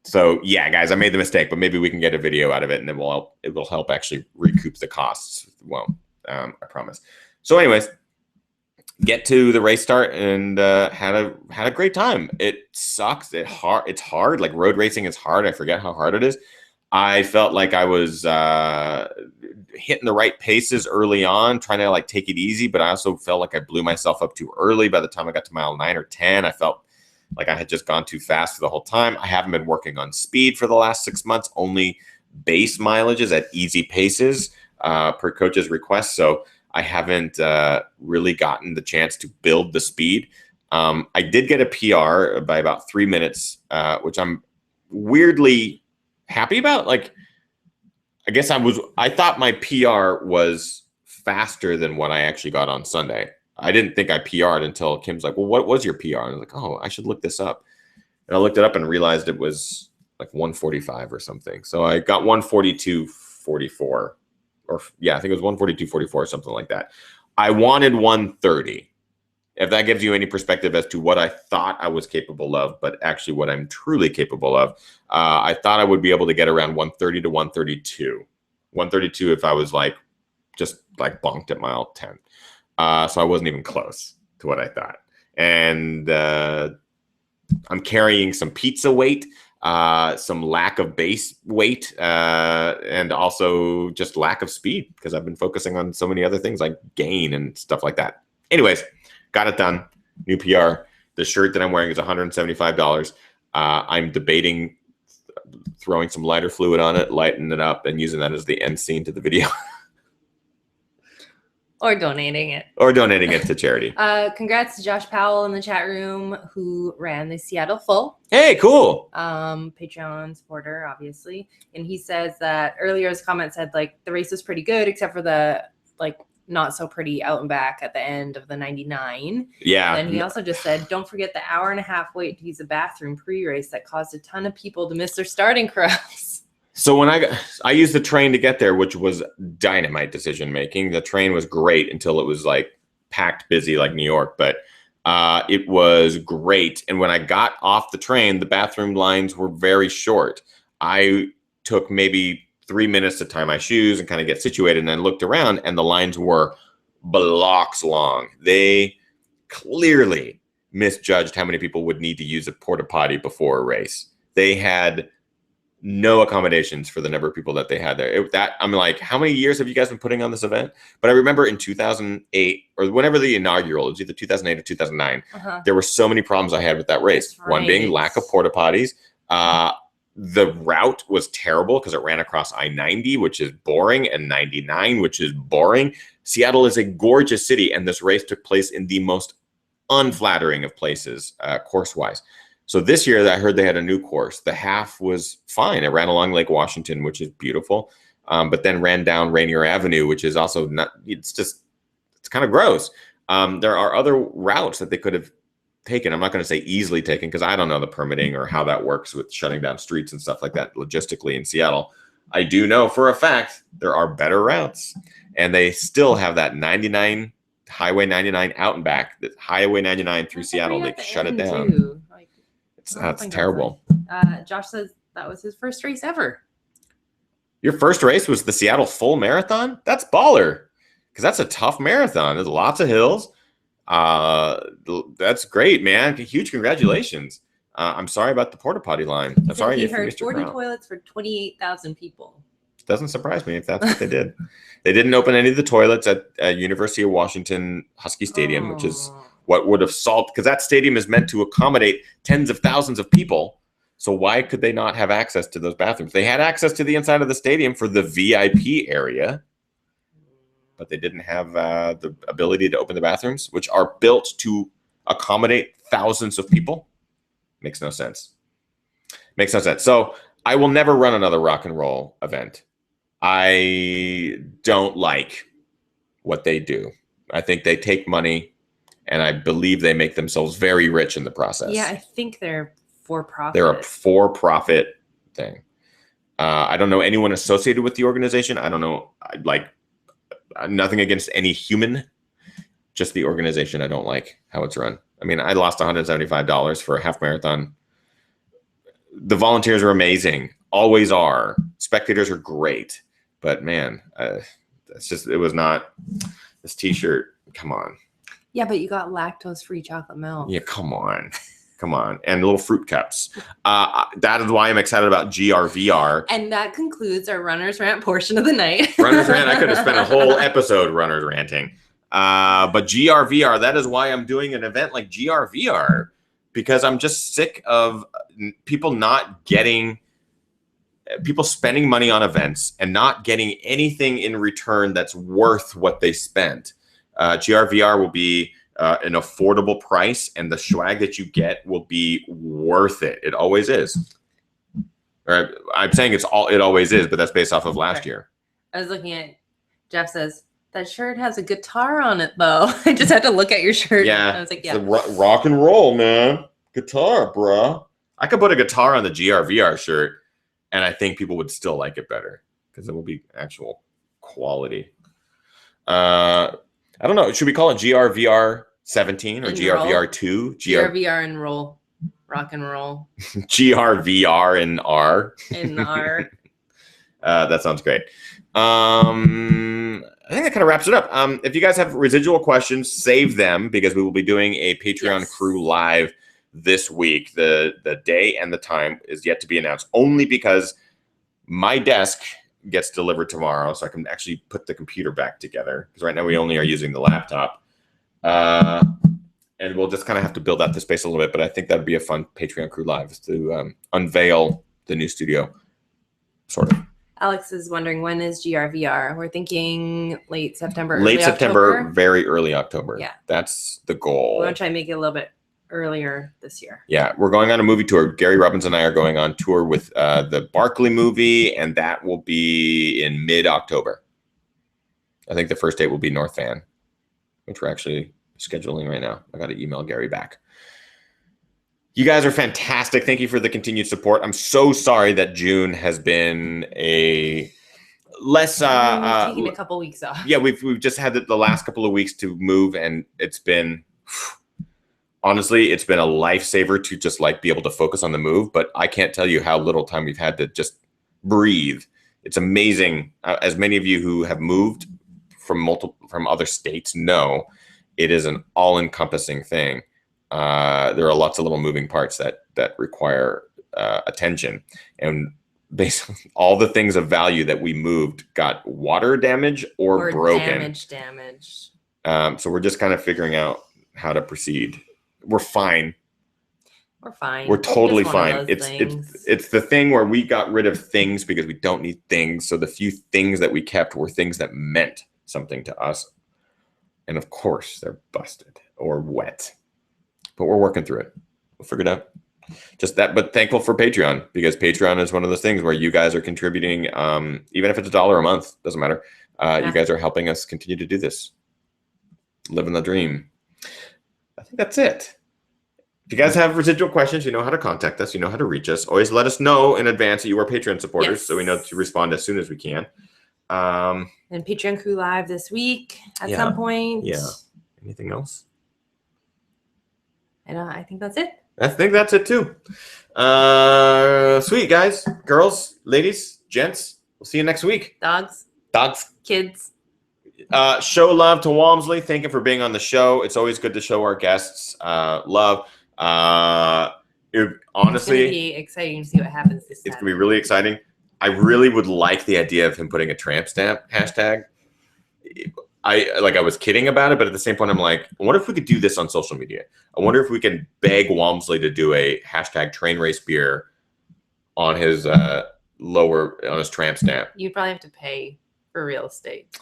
So yeah, guys, I made the mistake, but maybe we can get a video out of it, and it will help actually recoup the costs. Well, I promise. So anyways, get to the race start and had a great time. It sucks. It's hard. Like road racing is hard. I forget how hard it is. I felt like I was hitting the right paces early on, trying to like take it easy, but I also felt like I blew myself up too early. By the time I got to mile 9 or 10, I felt like I had just gone too fast for the whole time. I haven't been working on speed for the last 6 months, only base mileages at easy paces per coach's request. So I haven't really gotten the chance to build the speed. I did get a PR by about 3 minutes, which I'm weirdly happy about. Like, I guess I thought my PR was faster than what I actually got on Sunday. I didn't think I PR'd until Kim's like, well, what was your PR? And I was like, oh, I should look this up. And I looked it up and realized it was like 145 or something. So I got 142.44, or yeah, I think it was 142.44 or something like that. I wanted 130. If that gives you any perspective as to what I thought I was capable of, but actually what I'm truly capable of, I thought I would be able to get around 130 to 132. 132 if I was like, just like bonked at mile 10. So I wasn't even close to what I thought. And I'm carrying some pizza weight, some lack of base weight, and also just lack of speed because I've been focusing on so many other things like gain and stuff like that. Anyways, got it done. New PR. The shirt that I'm wearing is $175. I'm debating throwing some lighter fluid on it, lightening it up, and using that as the end scene to the video. Or donating it. Or donating it to charity. Congrats to Josh Powell in the chat room who ran the Seattle Full. Hey, cool. Patreon supporter, obviously. And he says that earlier his comment said like the race was pretty good except for the like not so pretty out and back at the end of the 99. Yeah. And then he also just said, don't forget the hour and a half wait to use the bathroom pre-race that caused a ton of people to miss their starting crowds. So when I used the train to get there, which was dynamite decision making. The train was great until it was like packed busy like New York, but it was great. And when I got off the train, the bathroom lines were very short. I took maybe 3 minutes to tie my shoes and kind of get situated, and then looked around and the lines were blocks long. They clearly misjudged how many people would need to use a porta potty before a race. They had no accommodations for the number of people that they had there. I'm like, how many years have you guys been putting on this event? But I remember in 2008 or whenever the inaugural, it was either 2008 or 2009, there were so many problems I had with that race. Right. One being lack of porta potties. The route was terrible because it ran across I-90, which is boring, and 99, which is boring. Seattle is a gorgeous city, and this race took place in the most unflattering of places, course-wise. So this year, I heard they had a new course. The half was fine. It ran along Lake Washington, which is beautiful, but then ran down Rainier Avenue, which is also not, it's kind of gross. There are other routes that they could have taken. I'm not going to say easily taken because I don't know the permitting or how that works with shutting down streets and stuff like that logistically in Seattle. I do know for a fact there are better routes, and they still have that 99 Highway 99 out and back. That Highway 99 through Seattle, they shut it down. That's terrible. Josh says that was his first race ever. Your first race was the Seattle Full Marathon? That's baller, because that's a tough marathon. There's lots of hills. That's great, man. Huge congratulations. I'm sorry about the porta potty line. I'm sorry you heard 40 toilets for 28,000 people. Doesn't surprise me if that's what they did. They didn't open any of the toilets at University of Washington Husky Stadium, which is what would have solved, because that stadium is meant to accommodate tens of thousands of people. So why could they not have access to those bathrooms? They had access to the inside of the stadium for the VIP area, but they didn't have the ability to open the bathrooms, which are built to accommodate thousands of people. Makes no sense. Makes no sense. So I will never run another rock and roll event. I don't like what they do. I think they take money, and I believe they make themselves very rich in the process. Yeah, I think they're for-profit. They're a for-profit thing. I don't know anyone associated with the organization. I don't know, like, nothing against any human, just the organization. I don't like how it's run. I mean, I lost $175 for a half marathon. The volunteers are amazing, always are. Spectators are great, but man, it's just, it was not this t-shirt. Come on. Yeah, but you got lactose-free chocolate milk. Yeah, come on. Come on. And little fruit cups. That is why I'm excited about GRVR. And that concludes our Runner's Rant portion of the night. Runner's Rant, I could have spent a whole episode Runner's Ranting. But GRVR, that is why I'm doing an event like GRVR, because I'm just sick of people spending money on events and not getting anything in return that's worth what they spent. GRVR will be an affordable price, and the swag that you get will be worth it. It always is. Or I'm saying it always is, but that's based off of last year. I was looking at, Jeff says, that shirt has a guitar on it, though. I just had to look at your shirt. Yeah. I was like, yeah. Rock and roll, man. Guitar, bruh. I could put a guitar on the GRVR shirt, and I think people would still like it better because it will be actual quality. I don't know. Should we call it GRVR 17 or GRVR 2? GRVR and roll. Rock and roll. GRVR and R. In R. That sounds great. I think that kind of wraps it up. If you guys have residual questions, save them, because we will be doing a Patreon crew live this week. The day and the time is yet to be announced, only because my desk gets delivered tomorrow, so I can actually put the computer back together, because right now we only are using the laptop. And we'll just kind of have to build out the space a little bit, but I think that'd be a fun Patreon crew live to unveil the new studio, sort of. Alex is wondering, when is GRVR? We're thinking late September, Late September, October. very early October. Yeah. That's the goal. We want to try and make it a little bit earlier this year. Yeah, we're going on a movie tour. Gary Robbins and I are going on tour with the Barkley movie, and that will be in mid-October. I think the first date will be North Van, which we're actually scheduling right now. I got to email Gary back. You guys are fantastic. Thank you for the continued support. I'm so sorry that June has been a less taking a couple weeks off. Yeah, we've just had the last couple of weeks to move, and it's been, honestly, it's been a lifesaver to just like be able to focus on the move. But I can't tell you how little time we've had to just breathe. It's amazing. As many of you who have moved from other states know, it is an all-encompassing thing. There are lots of little moving parts that require attention, and basically all the things of value that we moved got water damage or broken. Damage. So we're just kind of figuring out how to proceed. We're fine. We're fine. We're totally fine. It's the thing where we got rid of things because we don't need things. So the few things that we kept were things that meant something to us. And of course, they're busted or wet. But we're working through it. We'll figure it out. Just that, but thankful for Patreon, because Patreon is one of those things where you guys are contributing, even if it's $1 a month, doesn't matter. You guys are helping us continue to do this. Living the dream. I think that's it. If you guys have residual questions, you know how to contact us. You know how to reach us. Always let us know in advance that you are Patreon supporters, so we know to respond as soon as we can. And Patreon crew live this week at some point. Yeah. Anything else? And I think that's it. I think that's it too. Sweet, guys, girls, ladies, gents. We'll see you next week. Dogs. Kids. Show love to Walmsley. Thank you for being on the show. It's always good to show our guests love. Honestly, it's going to be exciting to see what happens this It's going to be really exciting. I really would like the idea of him putting a tramp stamp hashtag. I was kidding about it, but at the same point, I'm like, I wonder if we could do this on social media. I wonder if we can beg Walmsley to do a hashtag train race beer on his tramp stamp. You'd probably have to pay for real estate.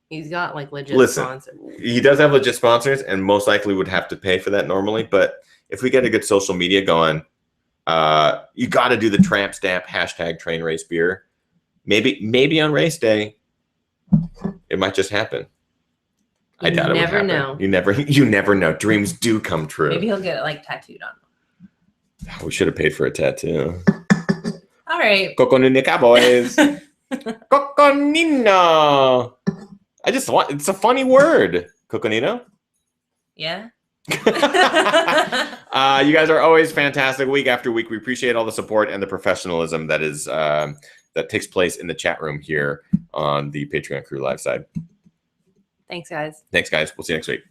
He's got like legit sponsors. He does have legit sponsors, and most likely would have to pay for that normally. But if we get a good social media going, you got to do the tramp stamp hashtag train race beer. Maybe on race day. It might just happen. I doubt it would happen. Know. You never know. Dreams do come true. Maybe he'll get it like tattooed on him. We should have paid for a tattoo. All right. Coconino Cowboys. Coconino. It's a funny word. Coconino. Yeah. You guys are always fantastic week after week. We appreciate all the support and the professionalism that is that takes place in the chat room here on the Patreon Crew Live side. Thanks, guys. Thanks, guys. We'll see you next week.